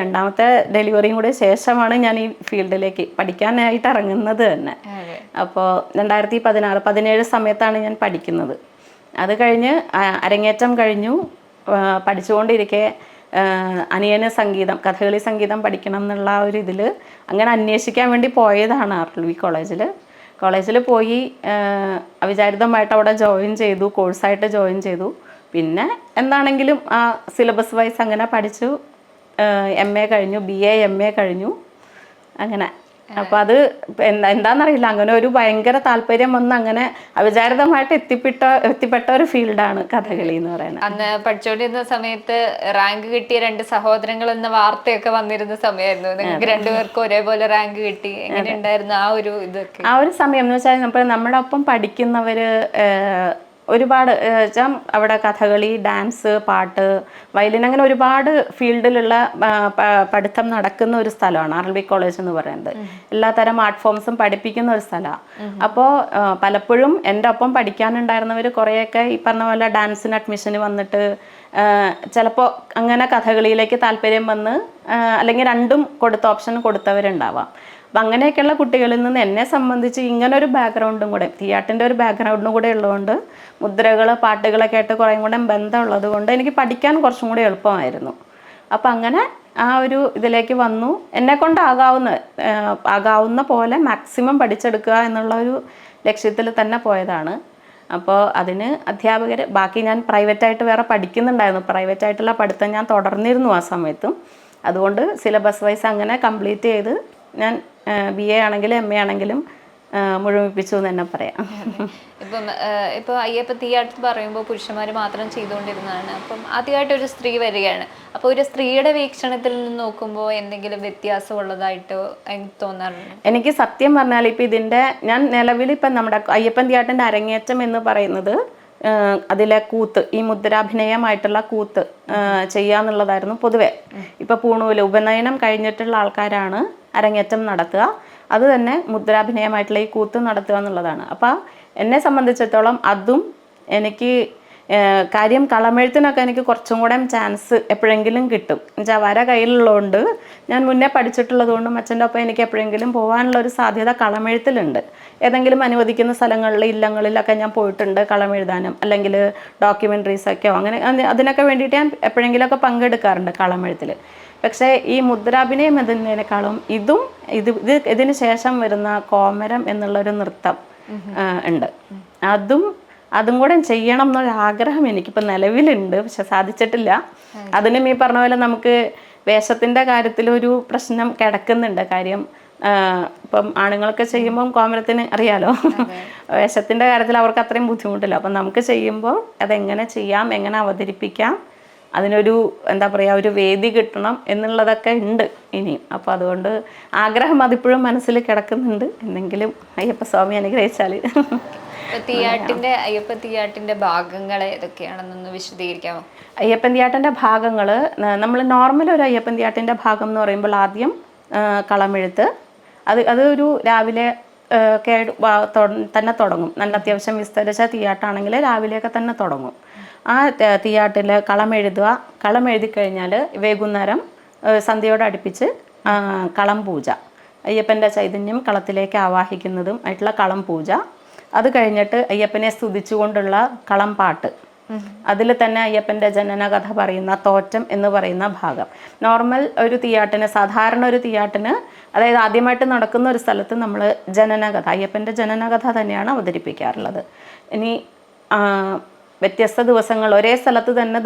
രണ്ടാമത്തെ ഡെലിവറിയും കൂടെ ശേഷമാണ് ഞാൻ ഈ ഫീൽഡിലേക്ക് പഠിക്കാനായിട്ട് ഇറങ്ങുന്നത് തന്നെ. അപ്പോൾ 2017 സമയത്താണ് ഞാൻ പഠിക്കുന്നത്. അത് കഴിഞ്ഞ് അരങ്ങേറ്റം കഴിഞ്ഞു. പഠിച്ചുകൊണ്ടിരിക്കെ അനിയന് സംഗീതം, കഥകളി സംഗീതം പഠിക്കണം എന്നുള്ള ഒരു ഇതിൽ അങ്ങനെ അന്വേഷിക്കാൻ വേണ്ടി പോയതാണ് RLB കോളേജിൽ പോയി. അവിചാരിതമായിട്ട് അവിടെ ജോയിൻ ചെയ്തു, കോഴ്സായിട്ട് ജോയിൻ ചെയ്തു. പിന്നെ എന്താണെങ്കിലും ആ സിലബസ് വൈസ് അങ്ങനെ പഠിച്ചു. MA കഴിഞ്ഞു, BA MA കഴിഞ്ഞു അങ്ങനെ. അപ്പോൾ അത് എന്താണെന്നറിയില്ല, അങ്ങനെ ഒരു ഭയങ്കര താല്പര്യം വന്ന് അങ്ങനെ അവിചാരിതമായിട്ട് എത്തിപ്പെട്ട ഒരു ഫീൽഡാണ് കഥകളി എന്ന് പറയുന്നത്. അന്ന് പഠിച്ചുകൊണ്ടിരുന്ന സമയത്ത് റാങ്ക് കിട്ടിയ 2 സഹോദരങ്ങൾ എന്ന വാർത്തയൊക്കെ വന്നിരുന്ന സമയമായിരുന്നു. നിങ്ങൾക്ക് 2 പേർക്കും ഒരേപോലെ റാങ്ക് കിട്ടി. എങ്ങനെ ഉണ്ടായിരുന്നു ആ ഒരു ഇതൊക്കെ? ആ ഒരു സമയം എന്ന് വെച്ചാൽ നമ്മുടെ ഒപ്പം പഠിക്കുന്നവർ ഒരുപാട് അവിടെ കഥകളി, ഡാൻസ്, പാട്ട്, വയലിൻ, അങ്ങനെ ഒരുപാട് ഫീൽഡിലുള്ള പഠിത്തം നടക്കുന്ന ഒരു സ്ഥലമാണ് RLB കോളേജ് എന്ന് പറയുന്നത്. എല്ലാ തരം ആർട്ട് ഫോംസും പഠിപ്പിക്കുന്ന ഒരു സ്ഥലമാണ്. അപ്പോൾ പലപ്പോഴും എൻ്റെ ഒപ്പം പഠിക്കാനുണ്ടായിരുന്നവർ കുറേയൊക്കെ ഈ പറഞ്ഞ പോലെ ഡാൻസിന് അഡ്മിഷന് വന്നിട്ട് ചിലപ്പോൾ അങ്ങനെ കഥകളിയിലേക്ക് താല്പര്യം വന്ന് അല്ലെങ്കിൽ രണ്ടും ഓപ്ഷൻ കൊടുത്തവരുണ്ടാവാം. അപ്പം അങ്ങനെയൊക്കെയുള്ള കുട്ടികളിൽ നിന്ന് എന്നെ സംബന്ധിച്ച് ഇങ്ങനൊരു ബാക്ക്ഗ്രൗണ്ടും കൂടെ, തിയേറ്ററിൻ്റെ ഒരു ബാക്ക്ഗ്രൗണ്ടും കൂടെ ഉള്ളതുകൊണ്ട് മുദ്രകൾ, പാട്ടുകളൊക്കെ ആയിട്ട് കുറേ കൂടെ ബന്ധമുള്ളത് കൊണ്ട് എനിക്ക് പഠിക്കാൻ കുറച്ചും കൂടി എളുപ്പമായിരുന്നു. അപ്പം അങ്ങനെ ആ ഒരു ഇതിലേക്ക് വന്നു. എന്നെക്കൊണ്ട് ആകാവുന്ന പോലെ മാക്സിമം പഠിച്ചെടുക്കുക എന്നുള്ള ഒരു ലക്ഷ്യത്തിൽ തന്നെ പോയതാണ്. അപ്പോൾ അതിന് അധ്യാപകർ, ബാക്കി ഞാൻ പ്രൈവറ്റായിട്ട് വേറെ പഠിക്കുന്നുണ്ടായിരുന്നു. പ്രൈവറ്റായിട്ടുള്ള പഠിത്തം ഞാൻ തുടർന്നിരുന്നു ആ സമയത്തും. അതുകൊണ്ട് സിലബസ് വൈസ് അങ്ങനെ കംപ്ലീറ്റ് ചെയ്ത് ഞാൻ BA ആണെങ്കിലും MA ആണെങ്കിലും മുഴുമിപ്പിച്ചു എന്ന് തന്നെ പറയാം. ഇപ്പോൾ അയ്യപ്പ തീയാട്ട് പറയുമ്പോൾ പുരുഷന്മാർ മാത്രം ചെയ്തുകൊണ്ടിരുന്നതാണ്. അപ്പം ആദ്യമായിട്ട് ഒരു സ്ത്രീ വരികയാണ്. അപ്പോൾ ഒരു സ്ത്രീയുടെ വീക്ഷണത്തിൽ നിന്ന് നോക്കുമ്പോൾ എന്തെങ്കിലും വ്യത്യാസമുള്ളതായിട്ടോ എനിക്ക് തോന്നാറുണ്ട്? എനിക്ക് സത്യം പറഞ്ഞാൽ ഇപ്പം ഞാൻ നിലവിൽ ഇപ്പം നമ്മുടെ അയ്യപ്പൻ തീയാട്ടിൻ്റെ അരങ്ങേറ്റം എന്ന് പറയുന്നത് അതിലെ കൂത്ത്, ഈ മുദ്രാഭിനയമായിട്ടുള്ള കൂത്ത് ചെയ്യാന്നുള്ളതായിരുന്നു പൊതുവെ. ഇപ്പം പൂണൂല് ഉപനയനം കഴിഞ്ഞിട്ടുള്ള ആൾക്കാരാണ് അരങ്ങേറ്റം നടത്തുക. അത് തന്നെ മുദ്രാഭിനയമായിട്ടുള്ള ഈ കൂത്ത് നടത്തുക എന്നുള്ളതാണ്. അപ്പോൾ എന്നെ സംബന്ധിച്ചിടത്തോളം അതും എനിക്ക് കാര്യം കളമെഴുത്തിനൊക്കെ എനിക്ക് കുറച്ചും കൂടെ ചാൻസ് എപ്പോഴെങ്കിലും കിട്ടും. എന്നുവെച്ചാൽ വര കയ്യിലുള്ളതുകൊണ്ട് ഞാൻ മുന്നേ പഠിച്ചിട്ടുള്ളത് കൊണ്ടും അച്ഛൻ്റെ ഒപ്പം എനിക്ക് എപ്പോഴെങ്കിലും പോകാനുള്ള ഒരു സാധ്യത കളമെഴുത്തിലുണ്ട്. ഏതെങ്കിലും അനുവദിക്കുന്ന സ്ഥലങ്ങളിൽ, ഇല്ലങ്ങളിലൊക്കെ ഞാൻ പോയിട്ടുണ്ട് കളമെഴുതാനും, അല്ലെങ്കിൽ ഡോക്യുമെൻ്ററീസൊക്കെയോ അങ്ങനെ അതിനൊക്കെ വേണ്ടിയിട്ട് ഞാൻ എപ്പോഴെങ്കിലുമൊക്കെ പങ്കെടുക്കാറുണ്ട് കളമെഴുത്തിൽ. പക്ഷേ ഈ മുദ്രാഭിനയം എന്നതിനേക്കാളും ഇതിന് ശേഷം വരുന്ന കോമരം എന്നുള്ളൊരു നൃത്തം ഉണ്ട്. അതും കൂടെ ചെയ്യണം എന്നൊരാഗ്രഹം എനിക്കിപ്പോൾ നിലവിലുണ്ട്. പക്ഷെ സാധിച്ചിട്ടില്ല. അതിനും ഈ പറഞ്ഞ പോലെ നമുക്ക് വേഷത്തിൻ്റെ കാര്യത്തിലൊരു പ്രശ്നം കിടക്കുന്നുണ്ട്. കാര്യം ഇപ്പം ആണുങ്ങളൊക്കെ ചെയ്യുമ്പം കോമരത്തിന് അറിയാലോ, വേഷത്തിൻ്റെ കാര്യത്തിൽ അവർക്ക് അത്രയും ബുദ്ധിമുട്ടില്ല. അപ്പം നമുക്ക് ചെയ്യുമ്പോൾ അതെങ്ങനെ ചെയ്യാം, എങ്ങനെ അവതരിപ്പിക്കാം, അതിനൊരു എന്താ പറയുക, ഒരു വേദി കിട്ടണം എന്നുള്ളതൊക്കെ ഉണ്ട് ഇനിയും. അപ്പോൾ അതുകൊണ്ട് ആഗ്രഹം അതിപ്പോഴും മനസ്സിൽ കിടക്കുന്നുണ്ട്. എന്തെങ്കിലും അയ്യപ്പസ്വാമി അനുഗ്രഹിച്ചാൽ. അയ്യപ്പൻ തീയാട്ടിൻ്റെ ഭാഗങ്ങൾ ഏതൊക്കെയാണെന്നൊന്ന് വിശദീകരിക്കാമോ? അയ്യപ്പൻ തീയാട്ടിൻ്റെ ഭാഗങ്ങൾ, നമ്മൾ നോർമൽ ഒരു അയ്യപ്പൻ തീയാട്ടിൻ്റെ ഭാഗം എന്ന് പറയുമ്പോൾ ആദ്യം കളമെഴുത്ത്. അത് ഒരു രാവിലെ തന്നെ തുടങ്ങും. നല്ല അത്യാവശ്യം വിസ്തരിച്ച തീയാട്ടാണെങ്കിൽ രാവിലെയൊക്കെ തന്നെ തുടങ്ങും. ആ തീയാട്ടിൽ കളം എഴുതി കഴിഞ്ഞാൽ വൈകുന്നേരം സന്ധ്യയോട് അടുപ്പിച്ച് കളം പൂജ, അയ്യപ്പൻ്റെ ചൈതന്യം കളത്തിലേക്ക് ആവാഹിക്കുന്നതും ആയിട്ടുള്ള കളം പൂജ. അത് കഴിഞ്ഞിട്ട് അയ്യപ്പനെ സ്തുതിച്ചുകൊണ്ടുള്ള കളം പാട്ട്. അതിൽ തന്നെ അയ്യപ്പൻ്റെ ജനനകഥ പറയുന്ന തോറ്റം എന്ന് പറയുന്ന ഭാഗം. നോർമൽ ഒരു തീയാട്ടിന്, സാധാരണ ഒരു തീയാട്ടിന്, അതായത് ആദ്യമായിട്ട് നടക്കുന്ന ഒരു സ്ഥലത്ത് നമ്മൾ ജനനകഥ, അയ്യപ്പൻ്റെ ജനനകഥ തന്നെയാണ് അവതരിപ്പിക്കാറുള്ളത്. ഇനി വ്യത്യസ്ത ദിവസങ്ങൾ ഒരേ സ്ഥലത്ത് തന്നെ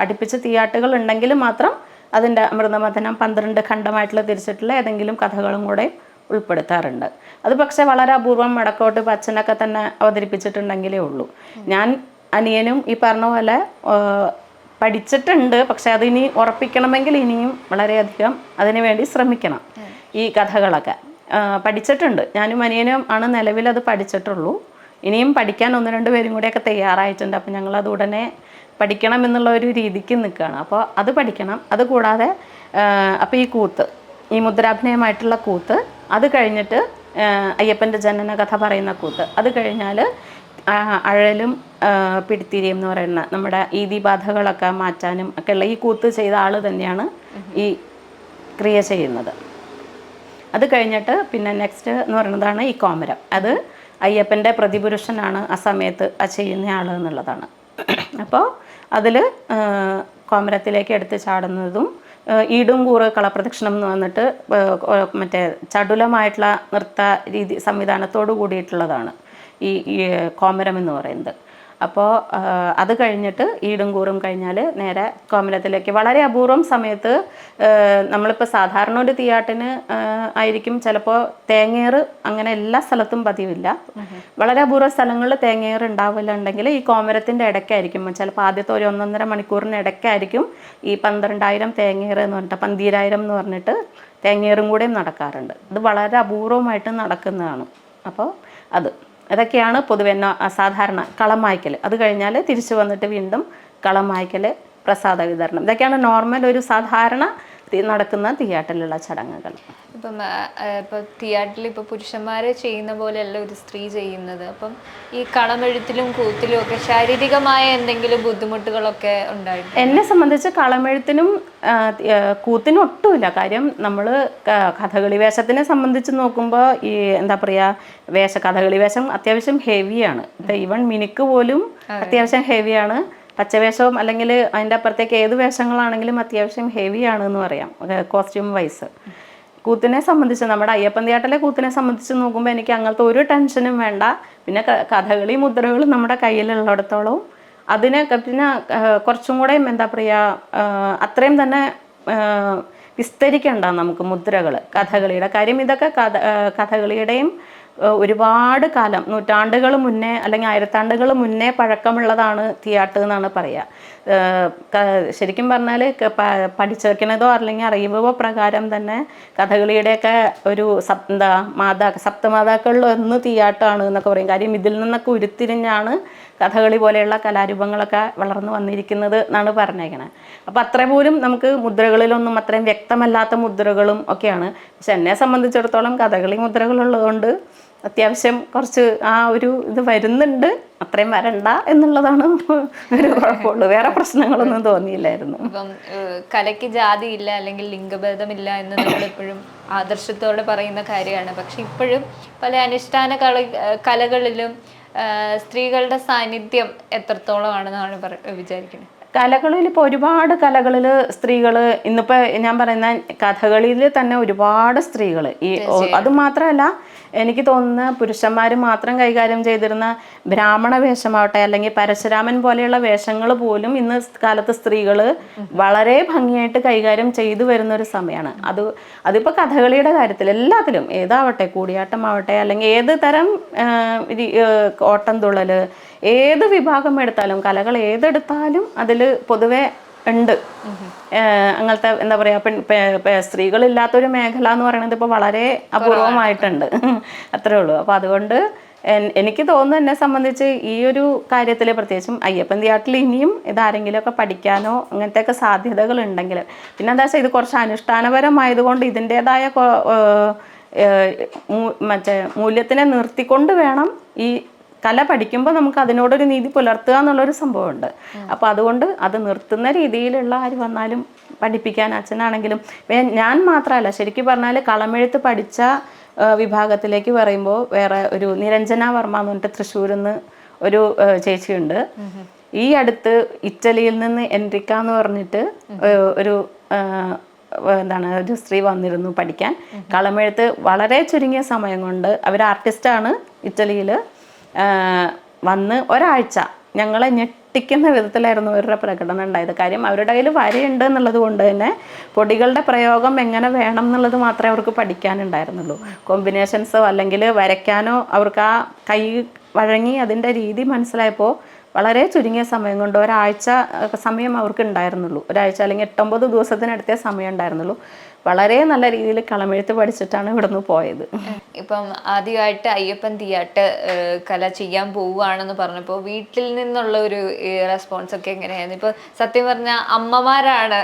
അടുപ്പിച്ച് തീയാട്ടുകൾ ഉണ്ടെങ്കിൽ മാത്രം അതിൻ്റെ അമൃതമഥനം 12 ഖണ്ഡമായിട്ടുള്ള തിരിച്ചിട്ടുള്ള ഏതെങ്കിലും കഥകളും കൂടെ ഉൾപ്പെടുത്താറുണ്ട്. അത് പക്ഷേ വളരെ അപൂർവം വടക്കോട്ട് അച്ഛനൊക്കെ തന്നെ അവതരിപ്പിച്ചിട്ടുണ്ടെങ്കിലേ ഉള്ളൂ. ഞാൻ അനിയനും ഈ പറഞ്ഞ പോലെ പഠിച്ചിട്ടുണ്ട്. പക്ഷെ അതിനി ഉറപ്പിക്കണമെങ്കിൽ ഇനിയും വളരെയധികം അതിനുവേണ്ടി ശ്രമിക്കണം. ഈ കഥകളൊക്കെ പഠിച്ചിട്ടുണ്ട്. ഞാനും അനിയനും ആണ് നിലവിൽ അത് പഠിച്ചിട്ടുള്ളൂ. ഇനിയും പഠിക്കാൻ 1-2 പേരും കൂടെയൊക്കെ തയ്യാറായിട്ടുണ്ട്. അപ്പം ഞങ്ങളത് ഉടനെ പഠിക്കണം എന്നുള്ള ഒരു രീതിക്ക് നിൽക്കുകയാണ്. അപ്പോൾ അത് പഠിക്കണം. അതുകൂടാതെ അപ്പോൾ ഈ കൂത്ത്, ഈ മുദ്രാഭിനയമായിട്ടുള്ള കൂത്ത്, അത് കഴിഞ്ഞിട്ട് അയ്യപ്പൻ്റെ ജനനകഥ പറയുന്ന കൂത്ത്, അത് കഴിഞ്ഞാൽ അഴലും പിടിത്തിരിയും എന്ന് പറയുന്ന നമ്മുടെ ഈതിബാധകളൊക്കെ മാറ്റാനും ഒക്കെയുള്ള ഈ കൂത്ത് ചെയ്ത ആൾ തന്നെയാണ് ഈ ക്രിയ ചെയ്യുന്നത്. അത് കഴിഞ്ഞിട്ട് പിന്നെ നെക്സ്റ്റ് എന്ന് പറയുന്നതാണ് ഈ കോമരം. അത് അയ്യപ്പൻ്റെ പ്രതിപുരുഷനാണ് ആ സമയത്ത് ചെയ്യുന്ന ആൾ എന്നുള്ളതാണ്. അപ്പോൾ അതിൽ കോമരത്തിലേക്ക് എടുത്ത് ചാടുന്നതും ഈടും കൂറ് കളപ്രദക്ഷിണം എന്ന് വന്നിട്ട് മറ്റേ ചടുലമായിട്ടുള്ള നൃത്ത രീതി സംവിധാനത്തോടു കൂടിയിട്ടുള്ളതാണ് ഈ കോമരം എന്ന് പറയുന്നത്. അപ്പോൾ അത് കഴിഞ്ഞിട്ട് ഈടും കൂറും കഴിഞ്ഞാൽ നേരെ കോമരത്തിലേക്ക്. വളരെ അപൂർവം സമയത്ത് നമ്മളിപ്പോൾ സാധാരണ ഒരു തീയാട്ടിന് ആയിരിക്കും ചിലപ്പോൾ തേങ്ങേറ് അങ്ങനെ എല്ലാ സ്ഥലത്തും പതിവില്ല. വളരെ അപൂർവ സ്ഥലങ്ങളിൽ തേങ്ങേറ് ഉണ്ടാവില്ലുണ്ടെങ്കിൽ ഈ കോമരത്തിൻ്റെ ഇടയ്ക്കായിരിക്കും, ചിലപ്പോൾ ആദ്യത്തെ ഒരു 1-1.5 മണിക്കൂറിന് ഇടയ്ക്കായിരിക്കും ഈ 12,000 തേങ്ങേറ് എന്ന് പറഞ്ഞിട്ട് 12,000 എന്ന് പറഞ്ഞിട്ട് തേങ്ങേറും കൂടെയും നടക്കാറുണ്ട്. ഇത് വളരെ അപൂർവമായിട്ട് നടക്കുന്നതാണ്. അപ്പോൾ അതൊക്കെയാണ് പൊതുവെ സാധാരണ കളം മായ്ക്കൽ. അത് കഴിഞ്ഞാൽ തിരിച്ചു വന്നിട്ട് വീണ്ടും കളം മായ്ക്കൽ, പ്രസാദ വിതരണം. ഇതൊക്കെയാണ് നോർമൽ ഒരു സാധാരണ നടക്കുന്ന തീയാട്ടിലുള്ള ചടങ്ങുകൾ. ഇപ്പോൾ തീയാട്ടിൽ ഇപ്പോൾ പുരുഷന്മാർ ചെയ്യുന്ന പോലെയല്ല ഒരു സ്ത്രീ ചെയ്യുന്നത്. അപ്പം ഈ കളമെഴുത്തിലും കൂത്തിലും ഒക്കെ ശാരീരികമായ എന്തെങ്കിലും ബുദ്ധിമുട്ടുകളൊക്കെ ഉണ്ടായിട്ടുണ്ട്? എന്നെ സംബന്ധിച്ച് കളമെഴുത്തിനും കൂത്തിനും ഒട്ടുമില്ല. കാര്യം നമ്മൾ കഥകളി വേഷത്തിനെ സംബന്ധിച്ച് നോക്കുമ്പോൾ ഈ എന്താ പറയുക, കഥകളി വേഷം അത്യാവശ്യം ഹെവിയാണ്. ഈവൻ മിനുക്ക് പോലും അത്യാവശ്യം ഹെവിയാണ്. പച്ചവേഷവും അല്ലെങ്കിൽ അതിൻ്റെ അപ്പുറത്തേക്ക് ഏത് വേഷങ്ങളാണെങ്കിലും അത്യാവശ്യം ഹെവിയാണ് എന്ന് പറയാം കോസ്റ്റ്യൂം വൈസ്. കൂത്തിനെ സംബന്ധിച്ച്, നമ്മുടെ അയ്യപ്പൻ തീയാട്ടിലെ കൂത്തിനെ സംബന്ധിച്ച് നോക്കുമ്പോൾ എനിക്ക് അങ്ങനത്തെ ഒരു ടെൻഷനും വേണ്ട. പിന്നെ കഥകളി മുദ്രകൾ നമ്മുടെ കയ്യിലുള്ളിടത്തോളം അതിനെ പിന്നെ കുറച്ചും കൂടെ എന്താ പറയുക, അത്രയും തന്നെ വിസ്തരിക്കണ്ട നമുക്ക് മുദ്രകൾ കഥകളിയുടെ. കാര്യം ഇതൊക്കെ കഥകളിയുടെയും ഒരുപാട് കാലം, നൂറ്റാണ്ടുകൾ മുന്നേ അല്ലെങ്കിൽ 1000 ആണ്ടുകൾ മുന്നേ പഴക്കമുള്ളതാണ് തീയാട്ട് എന്നാണ് പറയുക. ശരിക്കും പറഞ്ഞാൽ പഠിച്ചേക്കുന്നതോ അല്ലെങ്കിൽ അറിയുമ്പോ പ്രകാരം തന്നെ കഥകളിയുടെയൊക്കെ ഒരു സപ്തമാതാക്കളിൽ ഒന്ന് തീയാട്ടാണ് എന്നൊക്കെ പറയും. കാര്യം ഇതിൽ നിന്നൊക്കെ ഉരുത്തിരിഞ്ഞാണ് കഥകളി പോലെയുള്ള കലാരൂപങ്ങളൊക്കെ വളർന്നു വന്നിരിക്കുന്നത് എന്നാണ് പറഞ്ഞേക്കണത്. അപ്പം അത്ര പോലും നമുക്ക് മുദ്രകളിലൊന്നും അത്രയും വ്യക്തമല്ലാത്ത മുദ്രകളും ഒക്കെയാണ്. പക്ഷെ എന്നെ സംബന്ധിച്ചിടത്തോളം കഥകളി മുദ്രകളുള്ളതുകൊണ്ട് അത്യാവശ്യം കുറച്ച് ആ ഒരു ഇത് വരുന്നുണ്ട്. അത്രയും വരണ്ട എന്നുള്ളതാണ് ഒരു കുഴപ്പമുള്ളൂ. വേറെ പ്രശ്നങ്ങളൊന്നും തോന്നിയില്ലായിരുന്നു. ഇപ്പം കലയ്ക്ക് ജാതിയില്ല അല്ലെങ്കിൽ ലിംഗഭേദമില്ല എന്ന് നമ്മളെപ്പോഴും ആദർശത്തോടെ പറയുന്ന കാര്യമാണ്. പക്ഷെ ഇപ്പോഴും പല അനുഷ്ഠാന കലകളിലും സ്ത്രീകളുടെ സാന്നിധ്യം എത്രത്തോളമാണെന്നാണ് വിചാരിക്കുന്നത്? കലകളിൽ ഇപ്പോൾ ഒരുപാട് കലകളിൽ സ്ത്രീകൾ, ഇന്നിപ്പോൾ ഞാൻ പറയുന്ന കഥകളിയിൽ തന്നെ ഒരുപാട് സ്ത്രീകൾ, അത് മാത്രമല്ല എനിക്ക് തോന്നുന്ന പുരുഷന്മാർ മാത്രം കൈകാര്യം ചെയ്തിരുന്ന ബ്രാഹ്മണ വേഷമാവട്ടെ അല്ലെങ്കിൽ പരശുരാമൻ പോലെയുള്ള വേഷങ്ങൾ പോലും ഇന്ന് കാലത്ത് സ്ത്രീകൾ വളരെ ഭംഗിയായിട്ട് കൈകാര്യം ചെയ്തു വരുന്നൊരു സമയമാണ്. അതിപ്പോൾ കഥകളിയുടെ കാര്യത്തിൽ എല്ലാത്തിലും, ഏതാവട്ടെ, കൂടിയാട്ടമാവട്ടെ അല്ലെങ്കിൽ ഏത് തരം ഓട്ടംതുള്ളൽ, ഏത് വിഭാഗം എടുത്താലും, കലകൾ ഏതെടുത്താലും അതിൽ പൊതുവെ ഉണ്ട് അങ്ങനത്തെ എന്താ പറയുക, സ്ത്രീകളില്ലാത്തൊരു മേഖല എന്ന് പറയുന്നത് ഇപ്പോൾ വളരെ അപൂർവമായിട്ടുണ്ട്. അത്രേ ഉള്ളൂ. അപ്പോൾ അതുകൊണ്ട് എനിക്ക് തോന്നുന്നു എന്നെ സംബന്ധിച്ച് ഈ ഒരു കാര്യത്തിൽ പ്രത്യേകിച്ചും അയ്യപ്പൻ തിയാട്ടിൽ ഇനിയും ഇതാരെങ്കിലുമൊക്കെ പഠിക്കാനോ അങ്ങനത്തെയൊക്കെ സാധ്യതകൾ ഉണ്ടെങ്കിൽ, പിന്നെ എന്താ വെച്ചാൽ ഇത് കുറച്ച് അനുഷ്ഠാനപരമായതുകൊണ്ട് ഇതിൻ്റെതായ മറ്റേ മൂല്യത്തിനെ നിർത്തിക്കൊണ്ട് വേണം ഈ കല പഠിക്കുമ്പോൾ നമുക്ക് അതിനോടൊരു നീതി പുലർത്തുക എന്നുള്ളൊരു സംഭവമുണ്ട്. അപ്പോൾ അതുകൊണ്ട് അത് നിർത്തുന്ന രീതിയിലുള്ള ആര് വന്നാലും പഠിപ്പിക്കാൻ, അച്ഛനാണെങ്കിലും ഞാൻ മാത്രമല്ല, ശരിക്കും പറഞ്ഞാൽ കളമെഴുത്ത് പഠിച്ച വിഭാഗത്തിലേക്ക് പറയുമ്പോൾ വേറെ ഒരു നിരഞ്ജന വർമ്മ എന്ന് പറഞ്ഞിട്ട് തൃശ്ശൂരിൽ നിന്ന് ഒരു ചേച്ചിയുണ്ട്. ഈ അടുത്ത് ഇറ്റലിയിൽ നിന്ന് എൻറിക്ക എന്ന് പറഞ്ഞിട്ട് ഒരു ഒരു സ്ത്രീ വന്നിരുന്നു പഠിക്കാൻ കളമെഴുത്ത്. വളരെ ചുരുങ്ങിയ സമയം കൊണ്ട് അവർ ആർട്ടിസ്റ്റാണ്, ഇറ്റലിയിൽ വന്ന് ഒരാഴ്ച ഞങ്ങളെ ഞെട്ടിക്കുന്ന വിധത്തിലായിരുന്നു അവരുടെ പ്രകടനം ഉണ്ടായത്. കാര്യം അവരുടെ കയ്യിൽ വരയുണ്ട് എന്നുള്ളത് കൊണ്ട് തന്നെ പൊടികളുടെ പ്രയോഗം എങ്ങനെ വേണം എന്നുള്ളത് മാത്രമേ അവർക്ക് പഠിക്കാനുണ്ടായിരുന്നുള്ളൂ. കോമ്പിനേഷൻസോ അല്ലെങ്കിൽ വരയ്ക്കാനോ അവർക്ക് ആ കൈ വഴങ്ങി അതിൻ്റെ രീതി മനസ്സിലായപ്പോൾ വളരെ ചുരുങ്ങിയ സമയം കൊണ്ട് ഒരാഴ്ച സമയം അവർക്ക് ഉണ്ടായിരുന്നുള്ളൂ. ഒരാഴ്ച അല്ലെങ്കിൽ 8-9 ദിവസത്തിനടുത്തേ സമയം ഉണ്ടായിരുന്നുള്ളൂ. വളരെ നല്ല രീതിയിൽ കളമെഴുത്ത് പഠിച്ചിട്ടാണ് ഇവിടുന്ന് പോയത്. ഇപ്പം ആദ്യമായിട്ട് അയ്യപ്പൻ തിയാട്ട് കല ചെയ്യാൻ പോവുകയാണെന്ന് പറഞ്ഞപ്പോൾ വീട്ടിൽ നിന്നുള്ള ഒരു റെസ്പോൺസ് ഒക്കെ എങ്ങനെയായിരുന്നു? ഇപ്പൊ സത്യം പറഞ്ഞ അമ്മമാരാണ്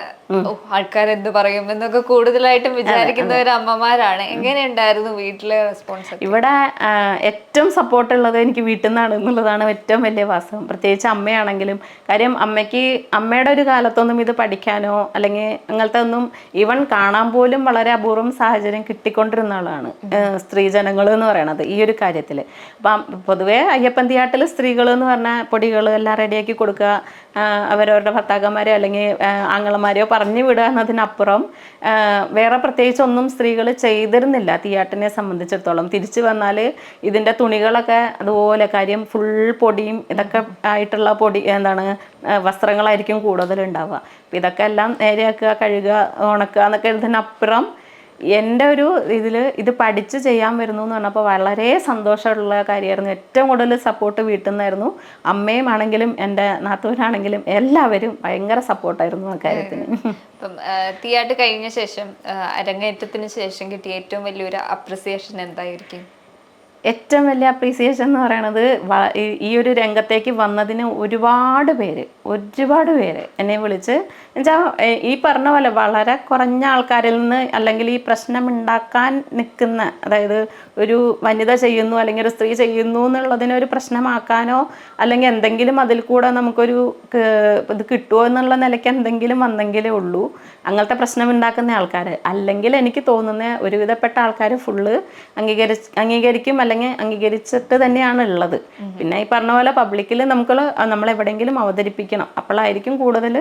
ആൾക്കാരെന്ത് പറയും എന്നൊക്കെ കൂടുതലായിട്ടും വിചാരിക്കുന്നവർ അമ്മമാരാണ്. എങ്ങനെയുണ്ടായിരുന്നു വീട്ടിലെ റെസ്പോൺസ്? ഇവിടെ ഏറ്റവും സപ്പോർട്ടുള്ളത് എനിക്ക് വീട്ടിൽ നിന്നാണ് എന്നുള്ളതാണ് ഏറ്റവും വലിയ വാസ്തവം. പ്രത്യേകിച്ച് അമ്മയാണെങ്കിലും. കാര്യം അമ്മയുടെ ഒരു കാലത്തൊന്നും ഇത് പഠിക്കാനോ അല്ലെങ്കിൽ അങ്ങനത്തെ ഒന്നും ഈവൻ കാണാൻ പോലും വളരെ അപൂർവം സാഹചര്യം കിട്ടിക്കൊണ്ടിരുന്ന ആളാണ് സ്ത്രീജനങ്ങൾ എന്ന് പറയണത് ഈ ഒരു കാര്യത്തിൽ. അപ്പം പൊതുവേ അയ്യപ്പൻ തിയാട്ടിൽ സ്ത്രീകൾ എന്ന് പറഞ്ഞാൽ പൊടികൾ എല്ലാം റെഡിയാക്കി കൊടുക്കുക, അവരവരുടെ ഭർത്താക്കന്മാരെയോ അല്ലെങ്കിൽ ആങ്ങളമാരെയോ പറഞ്ഞു വിടുക എന്നതിനപ്പുറം വേറെ പ്രത്യേകിച്ച് ഒന്നും സ്ത്രീകൾ ചെയ്തിരുന്നില്ല തിയാട്ടിനെ സംബന്ധിച്ചിടത്തോളം. തിരിച്ചു വന്നാൽ ഇതിൻ്റെ തുണികളൊക്കെ അതുപോലെ, കാര്യം ഫുൾ പൊടിയും ഇതൊക്കെ ആയിട്ടുള്ള വസ്ത്രങ്ങളായിരിക്കും കൂടുതലുണ്ടാവുക. അപ്പം ഇതൊക്കെ എല്ലാം നേരെയാക്കുക, കഴുകുക, ഉണക്കുക എന്നൊക്കെ ഇതിനപ്പുറം എൻ്റെ ഒരു ഇത് പഠിച്ച് ചെയ്യാൻ വരുന്നു എന്ന് പറഞ്ഞപ്പോൾ വളരെ സന്തോഷമുള്ള കാര്യമായിരുന്നു. ഏറ്റവും കൂടുതൽ സപ്പോർട്ട് വീട്ടിൽ നിന്നായിരുന്നു. അമ്മയും ആണെങ്കിലും എൻ്റെ നാത്തൂരാണെങ്കിലും എല്ലാവരും ഭയങ്കര സപ്പോർട്ടായിരുന്നു ആ കാര്യത്തിന്. ഇപ്പം തിയാട്ട് കഴിഞ്ഞ ശേഷം അരങ്ങേറ്റത്തിന് ശേഷം കിട്ടിയ ഏറ്റവും വലിയൊരു അപ്രിസിയേഷൻ എന്തായിരിക്കും? ഏറ്റവും വലിയ അപ്രീസിയേഷൻ എന്ന് പറയണത് ഈ ഒരു രംഗത്തേക്ക് വന്നതിന് ഒരുപാട് പേര് എന്നെ വിളിച്ച്, എന്നുവെച്ചാൽ ഈ പറഞ്ഞ പോലെ വളരെ കുറഞ്ഞ ആൾക്കാരിൽ നിന്ന് അല്ലെങ്കിൽ ഈ പ്രശ്നം ഉണ്ടാക്കാൻ നിൽക്കുന്ന, അതായത് ഒരു വനിത ചെയ്യുന്നു അല്ലെങ്കിൽ ഒരു സ്ത്രീ ചെയ്യുന്നു എന്നുള്ളതിനൊരു പ്രശ്നമാക്കാനോ അല്ലെങ്കിൽ എന്തെങ്കിലും അതിൽ കൂടെ നമുക്കൊരു ഇത് കിട്ടുമോ എന്നുള്ള നിലയ്ക്ക് എന്തെങ്കിലും വന്നെങ്കിലേ ഉള്ളൂ അങ്ങനത്തെ പ്രശ്നം ഉണ്ടാക്കുന്ന ആൾക്കാർ. അല്ലെങ്കിൽ എനിക്ക് തോന്നുന്ന ഒരുവിധപ്പെട്ട ആൾക്കാർ ഫുള്ള് അംഗീകരിക്കും അല്ലെങ്കിൽ അംഗീകരിച്ചിട്ട് തന്നെയാണ് ഉള്ളത്. പിന്നെ ഈ പറഞ്ഞ പോലെ പബ്ലിക്കിൽ നമ്മളെവിടെയെങ്കിലും അവതരിപ്പിക്കണം, അപ്പോഴായിരിക്കും കൂടുതൽ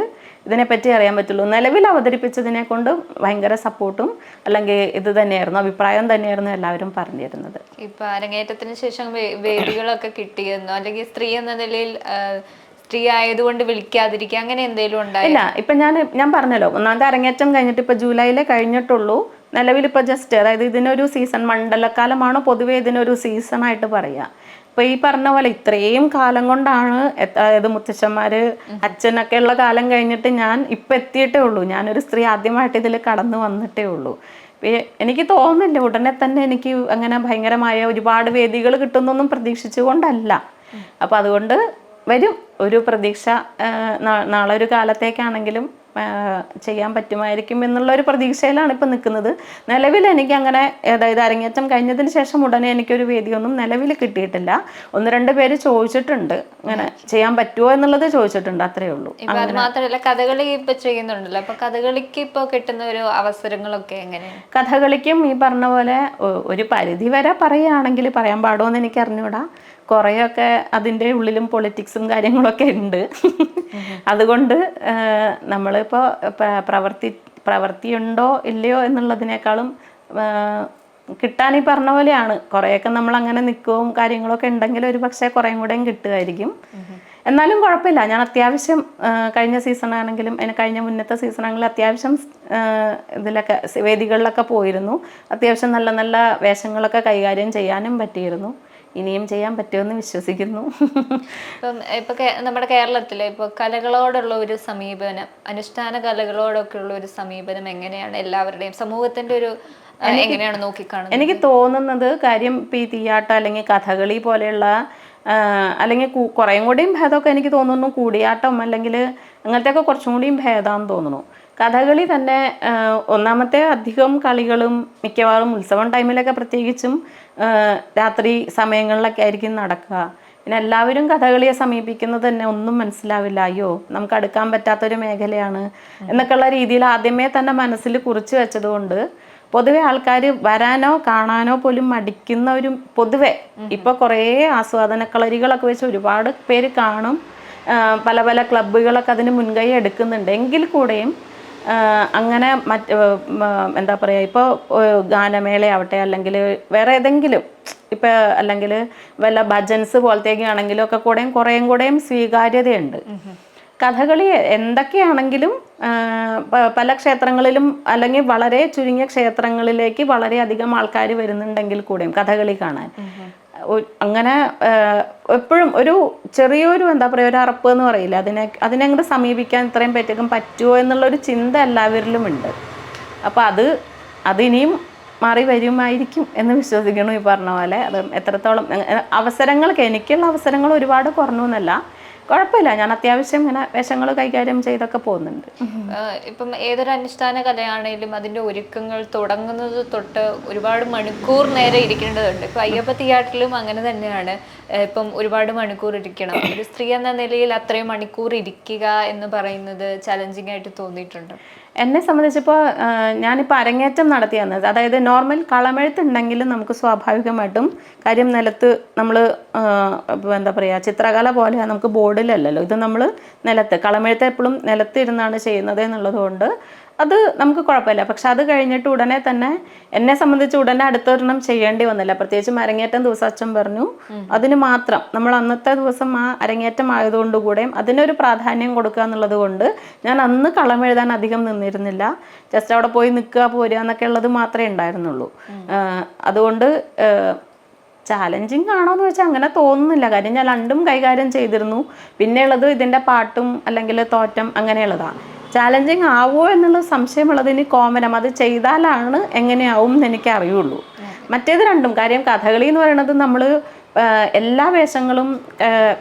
ഇതിനെപ്പറ്റി അറിയാൻ പറ്റുള്ളൂ. നിലവിൽ അവതരിപ്പിച്ചതിനെ കൊണ്ട് ഭയങ്കര സപ്പോർട്ടും അല്ലെങ്കിൽ ഇത് തന്നെയായിരുന്നു, അഭിപ്രായം തന്നെയായിരുന്നു എല്ലാവരും പറഞ്ഞിരുന്നത്. ഇപ്പൊ അരങ്ങേറ്റത്തിന് ശേഷം വേദികളൊക്കെ കിട്ടിയെന്നോ അല്ലെങ്കിൽ സ്ത്രീ എന്ന നിലയിൽ സ്ത്രീ ആയതുകൊണ്ട് വിളിക്കാതിരിക്കുക അങ്ങനെ എന്തെങ്കിലും ഉണ്ടായില്ല? ഇപ്പൊ ഞാൻ പറഞ്ഞല്ലോ, ഒന്നാമത്തെ അരങ്ങേറ്റം കഴിഞ്ഞിട്ട് ഇപ്പൊ ജൂലൈയിലെ കഴിഞ്ഞിട്ടുള്ളൂ. നിലവിൽ ഇപ്പോൾ ജസ്റ്റ്, അതായത് ഇതിനൊരു സീസൺ, മണ്ഡലക്കാലമാണ് പൊതുവെ ഇതിനൊരു സീസണായിട്ട് പറയുക. അപ്പോൾ ഈ പറഞ്ഞ പോലെ ഇത്രയും കാലം കൊണ്ടാണ്, അതായത് മുത്തശ്ശന്മാര് അച്ഛനൊക്കെ ഉള്ള കാലം കഴിഞ്ഞിട്ട് ഞാൻ ഇപ്പം എത്തിയിട്ടേ ഉള്ളൂ. ഞാനൊരു സ്ത്രീ ആദ്യമായിട്ട് ഇതിൽ കടന്നു വന്നിട്ടേ ഉള്ളൂ. എനിക്ക് തോന്നുന്നില്ല ഉടനെ തന്നെ എനിക്ക് അങ്ങനെ ഭയങ്കരമായ ഒരുപാട് വേദികൾ കിട്ടുന്നൊന്നും പ്രതീക്ഷിച്ചുകൊണ്ടല്ല. അപ്പോൾ അതുകൊണ്ട് വരും ഒരു പ്രതീക്ഷ, നാളെ ഒരു കാലത്തേക്കാണെങ്കിലും ചെയ്യാൻ പറ്റുമായിരിക്കും എന്നുള്ളൊരു പ്രതീക്ഷയിലാണ് ഇപ്പം നിൽക്കുന്നത്. നിലവിൽ എനിക്ക് അങ്ങനെ, അതായത് അരങ്ങേറ്റം കഴിഞ്ഞതിന് ശേഷം ഉടനെ എനിക്കൊരു വേദിയൊന്നും നിലവിൽ കിട്ടിയിട്ടില്ല. 1-2 പേര് ചോദിച്ചിട്ടുണ്ട് അങ്ങനെ ചെയ്യാൻ പറ്റുമോ എന്നുള്ളത് ചോദിച്ചിട്ടുണ്ട്, അത്രേ ഉള്ളൂ. അത് മാത്രമല്ല കഥകളി ഇപ്പൊ ചെയ്യുന്നുണ്ടല്ലോ, അപ്പൊ കഥകളിക്ക് ഇപ്പൊ കിട്ടുന്ന ഒരു അവസരങ്ങളൊക്കെ എങ്ങനെയാണ്? കഥകളിക്കും ഈ പറഞ്ഞ പോലെ ഒരു പരിധി വരെ പറയുകയാണെങ്കിൽ, പറയാൻ പാടുമോ എന്ന് എനിക്ക് അറിഞ്ഞൂടാ, കുറേയൊക്കെ അതിൻ്റെ ഉള്ളിലും പൊളിറ്റിക്സും കാര്യങ്ങളൊക്കെ ഉണ്ട്. അതുകൊണ്ട് നമ്മളിപ്പോൾ പ്രവൃത്തിയുണ്ടോ ഇല്ലയോ എന്നുള്ളതിനേക്കാളും കിട്ടാൻ ഈ പറഞ്ഞ പോലെയാണ്. കുറേയൊക്കെ നമ്മൾ അങ്ങനെ നിൽക്കുകയും കാര്യങ്ങളൊക്കെ ഉണ്ടെങ്കിൽ ഒരു പക്ഷേ കുറേയും കൂടെയും കിട്ടുമായിരിക്കും. എന്നാലും കുഴപ്പമില്ല, ഞാൻ അത്യാവശ്യം കഴിഞ്ഞ സീസണാണെങ്കിലും കഴിഞ്ഞ മുന്നത്തെ സീസണാണെങ്കിലും അത്യാവശ്യം ഇതിലൊക്കെ വേദികളിലൊക്കെ പോയിരുന്നു. അത്യാവശ്യം നല്ല നല്ല വേഷങ്ങളൊക്കെ കൈകാര്യം ചെയ്യാനും പറ്റിയിരുന്നു. ഇനിയും ചെയ്യാൻ പറ്റുമെന്ന് വിശ്വസിക്കുന്നു. ഇപ്പൊ നമ്മുടെ കേരളത്തിലെ ഇപ്പൊ കലകളോടുള്ള ഒരു സമീപനം, അനുഷ്ഠാന കലകളോടൊക്കെ ഉള്ള ഒരു സമീപനം എങ്ങനെയാണ് എല്ലാവരുടെയും സമൂഹത്തിന്റെ ഒരു എങ്ങനെയാണ് നോക്കിക്കാണുന്നത്? എനിക്ക് തോന്നുന്നത് കാര്യം ഇപ്പം ഈ തീയാട്ടം അല്ലെങ്കിൽ കഥകളി പോലെയുള്ള അല്ലെങ്കിൽ കുറേയും കൂടിയും ഭേദമൊക്കെ എനിക്ക് തോന്നുന്നു കൂടിയാട്ടം അല്ലെങ്കിൽ അങ്ങനത്തെയൊക്കെ കുറച്ചും കൂടിയും ഭേദമാണെന്ന് തോന്നുന്നു. കഥകളി തന്നെ ഒന്നാമത്തെ അധികം കളികളും മിക്കവാറും ഉത്സവം ടൈമിലൊക്കെ പ്രത്യേകിച്ചും രാത്രി സമയങ്ങളിലൊക്കെ ആയിരിക്കും നടക്കുക. പിന്നെ എല്ലാവരും കഥകളിയെ സമീപിക്കുന്നത് തന്നെ ഒന്നും മനസ്സിലാവില്ല, അയ്യോ നമുക്ക് അടുക്കാൻ പറ്റാത്തൊരു മേഖലയാണ് എന്നൊക്കെയുള്ള രീതിയിൽ ആദ്യമേ തന്നെ മനസ്സിൽ കുറിച്ച് വെച്ചതുകൊണ്ട് പൊതുവെ ആൾക്കാർ വരാനോ കാണാനോ പോലും മടിക്കുന്ന ഒരു പൊതുവെ ഇപ്പോൾ കുറേ ആസ്വാദന കളരികളൊക്കെ വെച്ച് ഒരുപാട് പേര് കാണും. പല പല ക്ലബ്ബുകളൊക്കെ അതിന് മുൻകൈ എടുക്കുന്നുണ്ട്. എങ്കിൽ കൂടെയും അങ്ങനെ എന്താ പറയുക, ഇപ്പോൾ ഗാനമേളയാവട്ടെ അല്ലെങ്കിൽ വേറെ ഏതെങ്കിലും ഇപ്പം അല്ലെങ്കിൽ വല്ല ഭജൻസ് പോലത്തേക്ക് ആണെങ്കിലും ഒക്കെ കുറേയും കൂടെയും സ്വീകാര്യതയുണ്ട്. കഥകളി എന്തൊക്കെയാണെങ്കിലും പല ക്ഷേത്രങ്ങളിലും അല്ലെങ്കിൽ വളരെ ചുരുങ്ങിയ ക്ഷേത്രങ്ങളിലേക്ക് വളരെയധികം ആൾക്കാർ വരുന്നുണ്ടെങ്കിൽ കൂടെയും കഥകളി കാണാൻ അങ്ങനെ എപ്പോഴും ഒരു ചെറിയൊരു എന്താ പറയുക ഒരു അറപ്പ് എന്ന് പറയില്ല, അതിനങ്ങോട്ട് സമീപിക്കാൻ ഇത്രയും പറ്റുമോ എന്നുള്ളൊരു ചിന്ത എല്ലാവരിലും ഉണ്ട്. അപ്പോൾ അതിനിയും മാറി വരുമായിരിക്കും എന്ന് വിശ്വസിക്കുന്നു. ഈ പറഞ്ഞ പോലെ അത് എത്രത്തോളം എനിക്കുള്ള അവസരങ്ങൾ ഒരുപാട് കുറഞ്ഞു എന്നല്ല, കുഴപ്പമില്ല, ഞാൻ അത്യാവശ്യം ഇങ്ങനെ വേഷങ്ങൾ കൈകാര്യം ചെയ്തൊക്കെ പോകുന്നുണ്ട്. ഇപ്പം ഏതൊരു അനുഷ്ഠാന കലയാണെങ്കിലും അതിൻ്റെ ഒരുക്കങ്ങൾ തുടങ്ങുന്നത് തൊട്ട് ഒരുപാട് മണിക്കൂർ നേരെ ഇരിക്കേണ്ടതുണ്ട്. ഇപ്പം അയ്യപ്പ തീയാട്ടിലും അങ്ങനെ തന്നെയാണ്. ഇപ്പം ഒരുപാട് മണിക്കൂർ ഇരിക്കണം. ഒരു സ്ത്രീ എന്ന നിലയിൽ അത്രയും മണിക്കൂർ ഇരിക്കുക എന്ന് പറയുന്നത് ചലഞ്ചിങ് ആയിട്ട് തോന്നിയിട്ടുണ്ട്. എന്നെ സംബന്ധിച്ചിപ്പോൾ ഞാനിപ്പോൾ അരങ്ങേറ്റം നടത്തിയെന്ന്, അതായത് നോർമൽ കളമെഴുത്തുണ്ടെങ്കിലും നമുക്ക് സ്വാഭാവികമായിട്ടും കാര്യം നിലത്ത് നമ്മൾ എന്താ പറയുക ചിത്രകല പോലെ നമുക്ക് ബോർഡിലല്ലല്ലോ, ഇത് നമ്മൾ നിലത്ത് കളമെഴുത്ത് എപ്പോഴും നിലത്തിരുന്നാണ് ചെയ്യുന്നത് എന്നുള്ളത് കൊണ്ട് അത് നമുക്ക് കുഴപ്പമില്ല. പക്ഷെ അത് കഴിഞ്ഞിട്ട് ഉടനെ തന്നെ എന്നെ സംബന്ധിച്ച് ഉടനെ അടുത്തൊരെണ്ണം ചെയ്യേണ്ടി വന്നില്ല. പ്രത്യേകിച്ചും അരങ്ങേറ്റം ദിവസം അച്ഛൻ പറഞ്ഞു അതിന് മാത്രം നമ്മൾ അന്നത്തെ ദിവസം ആ അരങ്ങേറ്റം ആയതുകൊണ്ട് കൂടെയും അതിനൊരു പ്രാധാന്യം കൊടുക്കുക എന്നുള്ളത് കൊണ്ട് ഞാൻ അന്ന് കളമെഴുതാൻ അധികം നിന്നിരുന്നില്ല. ജസ്റ്റ് അവിടെ പോയി നിൽക്കുക പോരുക എന്നൊക്കെ ഉള്ളത് മാത്രമേ ഉണ്ടായിരുന്നുള്ളൂ. അതുകൊണ്ട് ചാലഞ്ചിങ് ആണോ എന്ന് വെച്ചാൽ അങ്ങനെ തോന്നുന്നില്ല. കാര്യം ഞാൻ രണ്ടും കൈകാര്യം ചെയ്തിരുന്നു. പിന്നെയുള്ളത് ഇതിൻ്റെ പാട്ടും അല്ലെങ്കിൽ തോറ്റം അങ്ങനെയുള്ളതാണ്. ചാലഞ്ചിങ് ആവുമോ എന്നുള്ള സംശയമുള്ളത് ഇനി കോമനം, അത് ചെയ്താലാണ് എങ്ങനെയാവും എന്ന് എനിക്ക് അറിയുള്ളൂ. മറ്റേത് രണ്ടും കാര്യം കഥകളി എന്ന് പറയുന്നത് നമ്മൾ എല്ലാ വേഷങ്ങളും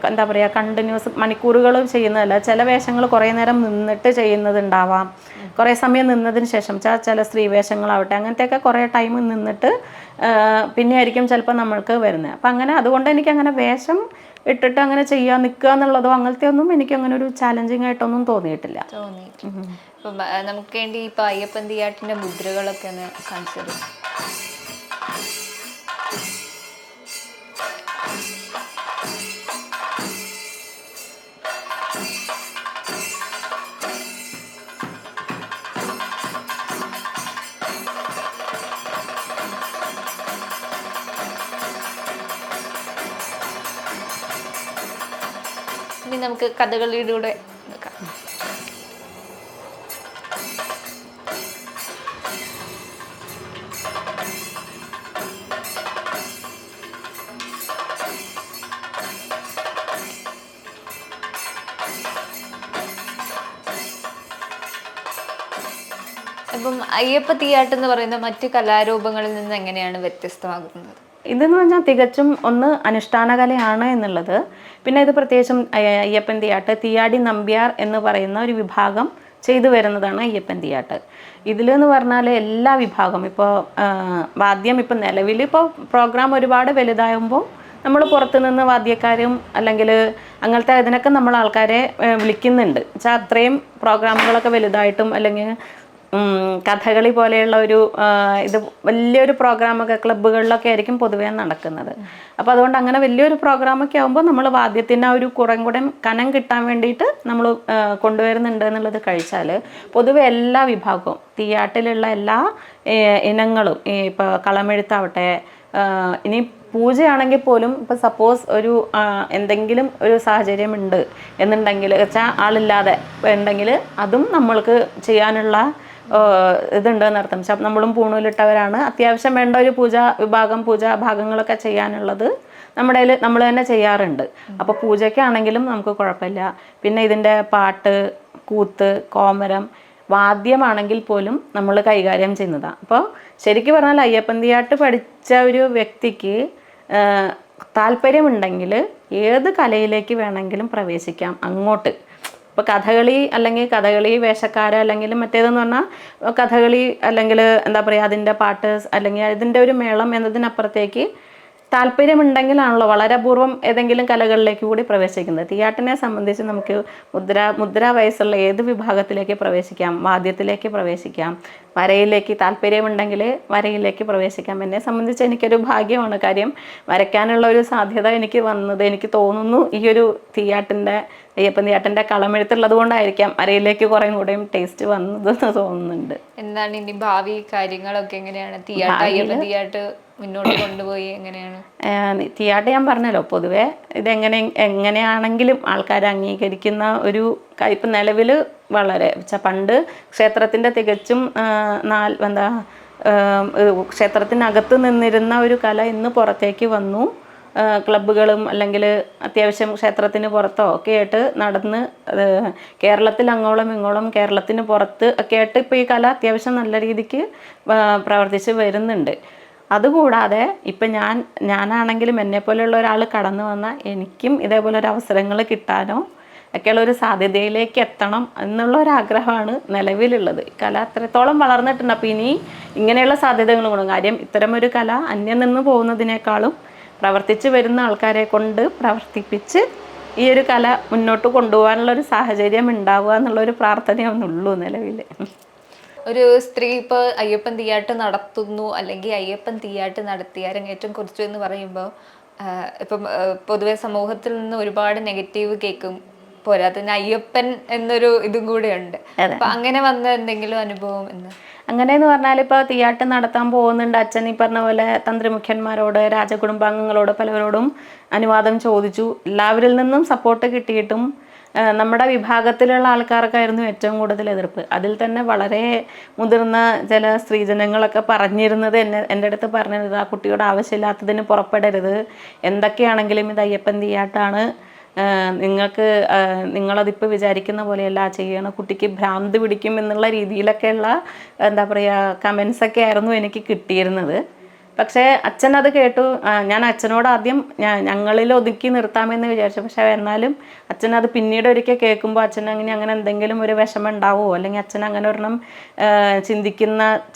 എന്താ പറയുക കണ്ടിന്യൂസ് മണിക്കൂറുകൾ ചെയ്യുന്നതല്ല. ചില വേഷങ്ങൾ കുറേ നേരം നിന്നിട്ട് ചെയ്യുന്നതുണ്ടാവാം, കുറേ സമയം നിന്നതിന് ശേഷം ചില സ്ത്രീ വേഷങ്ങളാവട്ടെ അങ്ങനത്തെയൊക്കെ കുറേ ടൈം നിന്നിട്ട് പിന്നെ ആയിരിക്കും ചിലപ്പോൾ നമ്മൾക്ക് വരുന്നത്. അപ്പം അങ്ങനെ അതുകൊണ്ട് എനിക്ക് അങ്ങനെ വേഷം ഇട്ടിട്ട് അങ്ങനെ ചെയ്യാൻ നിൽക്കുക എന്നുള്ളതോ അങ്ങനത്തെ ഒന്നും എനിക്ക് അങ്ങനെ ഒരു ചാലഞ്ചിങ് ആയിട്ടൊന്നും തോന്നിയിട്ടില്ല. ഇപ്പം നമുക്ക് വേണ്ടി ഇപ്പം അയ്യപ്പൻ തീയാട്ടിൻ്റെ മുദ്രകളൊക്കെ ഒന്ന് കാണിച്ചു തരും. ഇനി നമുക്ക് കഥകളിയിലൂടെ അപ്പം അയ്യപ്പ തീയാട്ട് എന്ന് പറയുന്ന മറ്റു കലാരൂപങ്ങളിൽ നിന്ന് എങ്ങനെയാണ് വ്യത്യസ്തമാകുന്നത്? ഇതെന്ന് പറഞ്ഞാൽ തികച്ചും ഒന്ന് അനുഷ്ഠാന കലയാണ് എന്നുള്ളത്. പിന്നെ ഇത് പ്രത്യേകിച്ചും അയ്യപ്പൻ തീയാട്ട് തീയാടി നമ്പ്യാർ എന്ന് പറയുന്ന ഒരു വിഭാഗം ചെയ്തു വരുന്നതാണ് അയ്യപ്പൻ തീയാട്ട്. ഇതിലെന്ന് പറഞ്ഞാൽ എല്ലാ വിഭാഗം ഇപ്പോൾ വാദ്യം ഇപ്പം നിലവിൽ ഇപ്പോൾ പ്രോഗ്രാം ഒരുപാട് വലുതാകുമ്പോൾ നമ്മൾ പുറത്തു നിന്ന് വാദ്യക്കാരും അല്ലെങ്കിൽ അങ്ങനത്തെ ഇതിനൊക്കെ നമ്മൾ ആൾക്കാരെ വിളിക്കുന്നുണ്ട്. വെച്ചാൽ അത്രയും പ്രോഗ്രാമുകളൊക്കെ വലുതായിട്ടും അല്ലെങ്കിൽ കഥകളി പോലെയുള്ള ഒരു ഇത് വലിയൊരു പ്രോഗ്രാമൊക്കെ ക്ലബ്ബുകളിലൊക്കെ ആയിരിക്കും പൊതുവേ നടക്കുന്നത്. അപ്പോൾ അതുകൊണ്ട് അങ്ങനെ വലിയൊരു പ്രോഗ്രാമൊക്കെ ആകുമ്പോൾ നമ്മൾ വാദ്യത്തിന് ആ ഒരു കുറേ കൂടെ കനം കിട്ടാൻ വേണ്ടിയിട്ട് നമ്മൾ കൊണ്ടുവരുന്നുണ്ട് എന്നുള്ളത് കഴിച്ചാൽ പൊതുവെ എല്ലാ വിഭാഗവും തീയാട്ടിലുള്ള എല്ലാ ഇനങ്ങളും ഇപ്പോൾ കളമെഴുത്താവട്ടെ ഇനി പൂജയാണെങ്കിൽ പോലും ഇപ്പോൾ സപ്പോസ് ഒരു എന്തെങ്കിലും ഒരു സാഹചര്യം ഉണ്ട് എന്നുണ്ടെങ്കിൽ വെച്ചാൽ ആളില്ലാതെ ഉണ്ടെങ്കിൽ അതും നമ്മൾക്ക് ചെയ്യാനുള്ള ഇതുണ്ടെന്ന് അർത്ഥം. നമ്മളും പൂണൂലിട്ടവരാണ്, അത്യാവശ്യം വേണ്ട ഒരു പൂജാ ഭാഗങ്ങളൊക്കെ ചെയ്യാനുള്ളത് നമ്മൾ തന്നെ ചെയ്യാറുണ്ട്. അപ്പോൾ പൂജയ്ക്കാണെങ്കിലും നമുക്ക് കുഴപ്പമില്ല. പിന്നെ ഇതിൻ്റെ പാട്ട്, കൂത്ത്, കോമരം, വാദ്യമാണെങ്കിൽ പോലും നമ്മൾ കൈകാര്യം ചെയ്യുന്നതാണ്. അപ്പോൾ ശരിക്കും പറഞ്ഞാൽ അയ്യപ്പൻ തീയാട്ട് പഠിച്ച ഒരു വ്യക്തിക്ക് താല്പര്യമുണ്ടെങ്കിൽ ഏത് കലയിലേക്ക് വേണമെങ്കിലും പ്രവേശിക്കാം അങ്ങോട്ട്. ഇപ്പോൾ കഥകളി അല്ലെങ്കിൽ കഥകളി വേഷക്കാര് അല്ലെങ്കിൽ മറ്റേതെന്ന് പറഞ്ഞാൽ കഥകളി അല്ലെങ്കിൽ എന്താ പറയുക അതിൻ്റെ പാട്ട് അല്ലെങ്കിൽ അതിൻ്റെ ഒരു മേളം എന്നതിനപ്പുറത്തേക്ക് താല്പര്യമുണ്ടെങ്കിലാണല്ലോ വളരെ അപൂർവം ഏതെങ്കിലും കലകളിലേക്ക് കൂടി പ്രവേശിക്കുന്നത്. തീയാട്ടിനെ സംബന്ധിച്ച് നമുക്ക് മുദ്രാ വയസ്സുള്ള ഏത് വിഭാഗത്തിലേക്ക് പ്രവേശിക്കാം, വാദ്യത്തിലേക്ക് പ്രവേശിക്കാം, വരയിലേക്ക് താല്പര്യമുണ്ടെങ്കിൽ വരയിലേക്ക് പ്രവേശിക്കാം. എന്നെ സംബന്ധിച്ച് എനിക്കൊരു ഭാഗ്യമാണ്. കാര്യം വരയ്ക്കാനുള്ള ഒരു സാധ്യത എനിക്ക് വന്നത് എനിക്ക് തോന്നുന്നു ഈ ഒരു അയ്യപ്പൻ തീയാട്ടിൻ്റെ കളമെഴുത്തുള്ളത് കൊണ്ടായിരിക്കാം വരയിലേക്ക് കുറേ കൂടെയും ടേസ്റ്റ് വന്നതെന്ന് തോന്നുന്നുണ്ട്. എന്താണ് ഇനി ഭാവി കാര്യങ്ങളൊക്കെ എങ്ങനെയാണ് അയ്യപ്പൻ തീയാട്ട് മുന്നോട്ട് കൊണ്ടുപോയി എങ്ങനെയാണ്? തീയാട്ട് ഞാൻ പറഞ്ഞല്ലോ, പൊതുവെ എങ്ങനെയാണെങ്കിലും ആൾക്കാർ അംഗീകരിക്കുന്ന ഒരു ഇപ്പം നിലവിൽ വളരെ പണ്ട് ക്ഷേത്രത്തിൻ്റെ തികച്ചും ക്ഷേത്രത്തിനകത്ത് നിന്നിരുന്ന ഒരു കല ഇന്ന് പുറത്തേക്ക് വന്നു. ക്ലബ്ബുകളും അല്ലെങ്കിൽ അത്യാവശ്യം ക്ഷേത്രത്തിന് പുറത്തോ ഒക്കെ ആയിട്ട് നടന്ന് കേരളത്തിൽ അങ്ങോളം ഇങ്ങോളം കേരളത്തിന് പുറത്ത് ഒക്കെ ആയിട്ട് ഇപ്പോൾ ഈ കല അത്യാവശ്യം നല്ല രീതിക്ക് പ്രവർത്തിച്ച് വരുന്നുണ്ട്. അതുകൂടാതെ ഇപ്പം ഞാനാണെങ്കിലും എന്നെപ്പോലെയുള്ള ഒരാൾ കടന്നു വന്നാൽ എനിക്കും ഇതേപോലെ ഒരു അവസരങ്ങൾ കിട്ടാനോ ഒക്കെയുള്ള ഒരു സാധ്യതയിലേക്ക് എത്തണം എന്നുള്ള ഒരാഗ്രഹമാണ് നിലവിലുള്ളത്. കല അത്രത്തോളം വളർന്നിട്ടുണ്ട്. അപ്പോൾ ഇനി ഇങ്ങനെയുള്ള സാധ്യതകൾ കൂടും. കാര്യം ഇത്തരമൊരു കല അന്യം നിന്ന് പോകുന്നതിനേക്കാളും പ്രവർത്തിച്ച് വരുന്ന ആൾക്കാരെ കൊണ്ട് പ്രവർത്തിപ്പിച്ച് ഈ ഒരു കല മുന്നോട്ട് കൊണ്ടുപോകാനുള്ളൊരു സാഹചര്യം ഉണ്ടാവുക എന്നുള്ളൊരു പ്രാർത്ഥനയൊന്നുള്ളൂ നിലവിൽ. ഒരു സ്ത്രീ ഇപ്പോൾ അയ്യപ്പൻ തീയാട്ട് നടത്തുന്നു അല്ലെങ്കിൽ അയ്യപ്പൻ തീയാട്ട് നടത്തി അരങ്ങേറ്റം കുറിച്ചു എന്ന് പറയുമ്പോൾ ഇപ്പം പൊതുവെ സമൂഹത്തിൽ നിന്ന് ഒരുപാട് നെഗറ്റീവ് കേൾക്കും. പോരാത്തതിന് അയ്യപ്പൻ എന്നൊരു ഇതും കൂടെ ഉണ്ട്. അപ്പം അങ്ങനെ വന്ന എന്തെങ്കിലും അനുഭവം എന്ന് അങ്ങനെയെന്ന് പറഞ്ഞാൽ ഇപ്പോൾ തീയാട്ട് നടത്താൻ പോകുന്നുണ്ട്. അച്ഛൻ ഈ പറഞ്ഞ പോലെ തന്ത്രിമുഖ്യന്മാരോട് രാജകുടുംബാംഗങ്ങളോട് പലവരോടും അനുവാദം ചോദിച്ചു. എല്ലാവരിൽ നിന്നും സപ്പോർട്ട് കിട്ടിയിട്ടും നമ്മുടെ വിഭാഗത്തിലുള്ള ആൾക്കാർക്കായിരുന്നു ഏറ്റവും കൂടുതൽ എതിർപ്പ്. അതിൽ തന്നെ വളരെ മുതിർന്ന ചില സ്ത്രീജനങ്ങളൊക്കെ പറഞ്ഞിരുന്നത് എൻ്റെ അടുത്ത് പറഞ്ഞിരുന്നത്, ആ കുട്ടിയോട് ആവശ്യമില്ലാത്തതിന് പുറപ്പെടരുത്, എന്തൊക്കെയാണെങ്കിലും ഇത് അയ്യപ്പൻ തീയാട്ടാണ്, നിങ്ങളതിപ്പോൾ വിചാരിക്കുന്ന പോലെയല്ല ചെയ്യണം, കുട്ടിക്ക് ഭ്രാന്ത് പിടിക്കും എന്നുള്ള രീതിയിലൊക്കെയുള്ള എന്താ പറയുക കമൻസൊക്കെ ആയിരുന്നു എനിക്ക് കിട്ടിയിരുന്നത്. പക്ഷേ അച്ഛൻ അത് കേട്ടു. ഞാൻ അച്ഛനോട് ആദ്യം ഞങ്ങളിൽ ഒതുക്കി നിർത്താമെന്ന് വിചാരിച്ചു. പക്ഷേ എന്നാലും അച്ഛൻ അത് പിന്നീട് ഒരിക്കൽ കേൾക്കുമ്പോൾ അച്ഛൻ അങ്ങനെ എന്തെങ്കിലും ഒരു വിഷമം ഉണ്ടാവുമോ അല്ലെങ്കിൽ അച്ഛൻ അങ്ങനെ ഒരെണ്ണം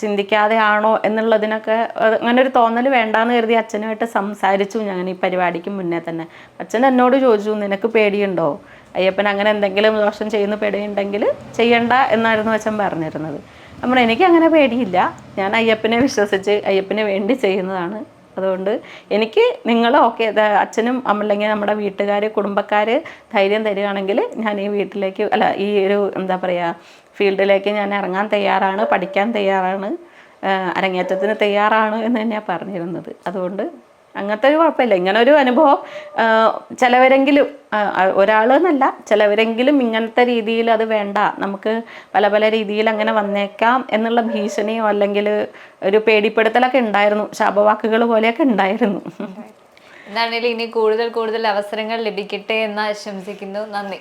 ചിന്തിക്കാതെ ആണോ എന്നുള്ളതിനൊക്കെ അങ്ങനെ ഒരു തോന്നൽ വേണ്ടാന്ന് കരുതി അച്ഛനുമായിട്ട് സംസാരിച്ചു ഞാൻ ഈ പരിപാടിക്ക് മുന്നേ തന്നെ. അച്ഛൻ എന്നോട് ചോദിച്ചു, നിനക്ക് പേടിയുണ്ടോ, അയ്യപ്പൻ അങ്ങനെ എന്തെങ്കിലും ദോഷം ചെയ്യുന്ന പേടിയുണ്ടെങ്കിൽ ചെയ്യണ്ട എന്നായിരുന്നു അച്ഛൻ പറഞ്ഞിരുന്നത്. നമ്മൾ എനിക്ക് അങ്ങനെ പേടിയില്ല. ഞാൻ അയ്യപ്പനെ വിശ്വസിച്ച് അയ്യപ്പന് വേണ്ടി ചെയ്യുന്നതാണ്. അതുകൊണ്ട് എനിക്ക് നിങ്ങൾ ഓക്കെ അച്ഛനും അല്ലെങ്കിൽ നമ്മുടെ വീട്ടുകാർ കുടുംബക്കാർ ധൈര്യം തരികയാണെങ്കിൽ ഞാൻ ഈ വീട്ടിലേക്ക് ഈ ഒരു എന്താ പറയുക ഫീൽഡിലേക്ക് ഞാൻ ഇറങ്ങാൻ തയ്യാറാണ്, പഠിക്കാൻ തയ്യാറാണ്, അരങ്ങേറ്റത്തിന് തയ്യാറാണ് എന്ന് തന്നെയാണ് പറഞ്ഞിരുന്നത്. അതുകൊണ്ട് അങ്ങനത്തെ ഒരു കുഴപ്പമില്ല. ഇങ്ങനൊരു അനുഭവം ചിലവരെങ്കിലും ഒരാളെന്നല്ല ചിലവരെങ്കിലും ഇങ്ങനത്തെ രീതിയിൽ അത് വേണ്ട, നമുക്ക് പല പല രീതിയിൽ അങ്ങനെ വന്നേക്കാം എന്നുള്ള ഭീഷണിയോ അല്ലെങ്കിൽ ഒരു പേടിപ്പെടുത്തലൊക്കെ ഉണ്ടായിരുന്നു. ശാപവാക്കുകൾ പോലെയൊക്കെ ഉണ്ടായിരുന്നു. എന്താണെങ്കിലും ഇനി കൂടുതൽ അവസരങ്ങൾ ലഭിക്കട്ടെ എന്ന് ആശംസിക്കുന്നു. നന്ദി.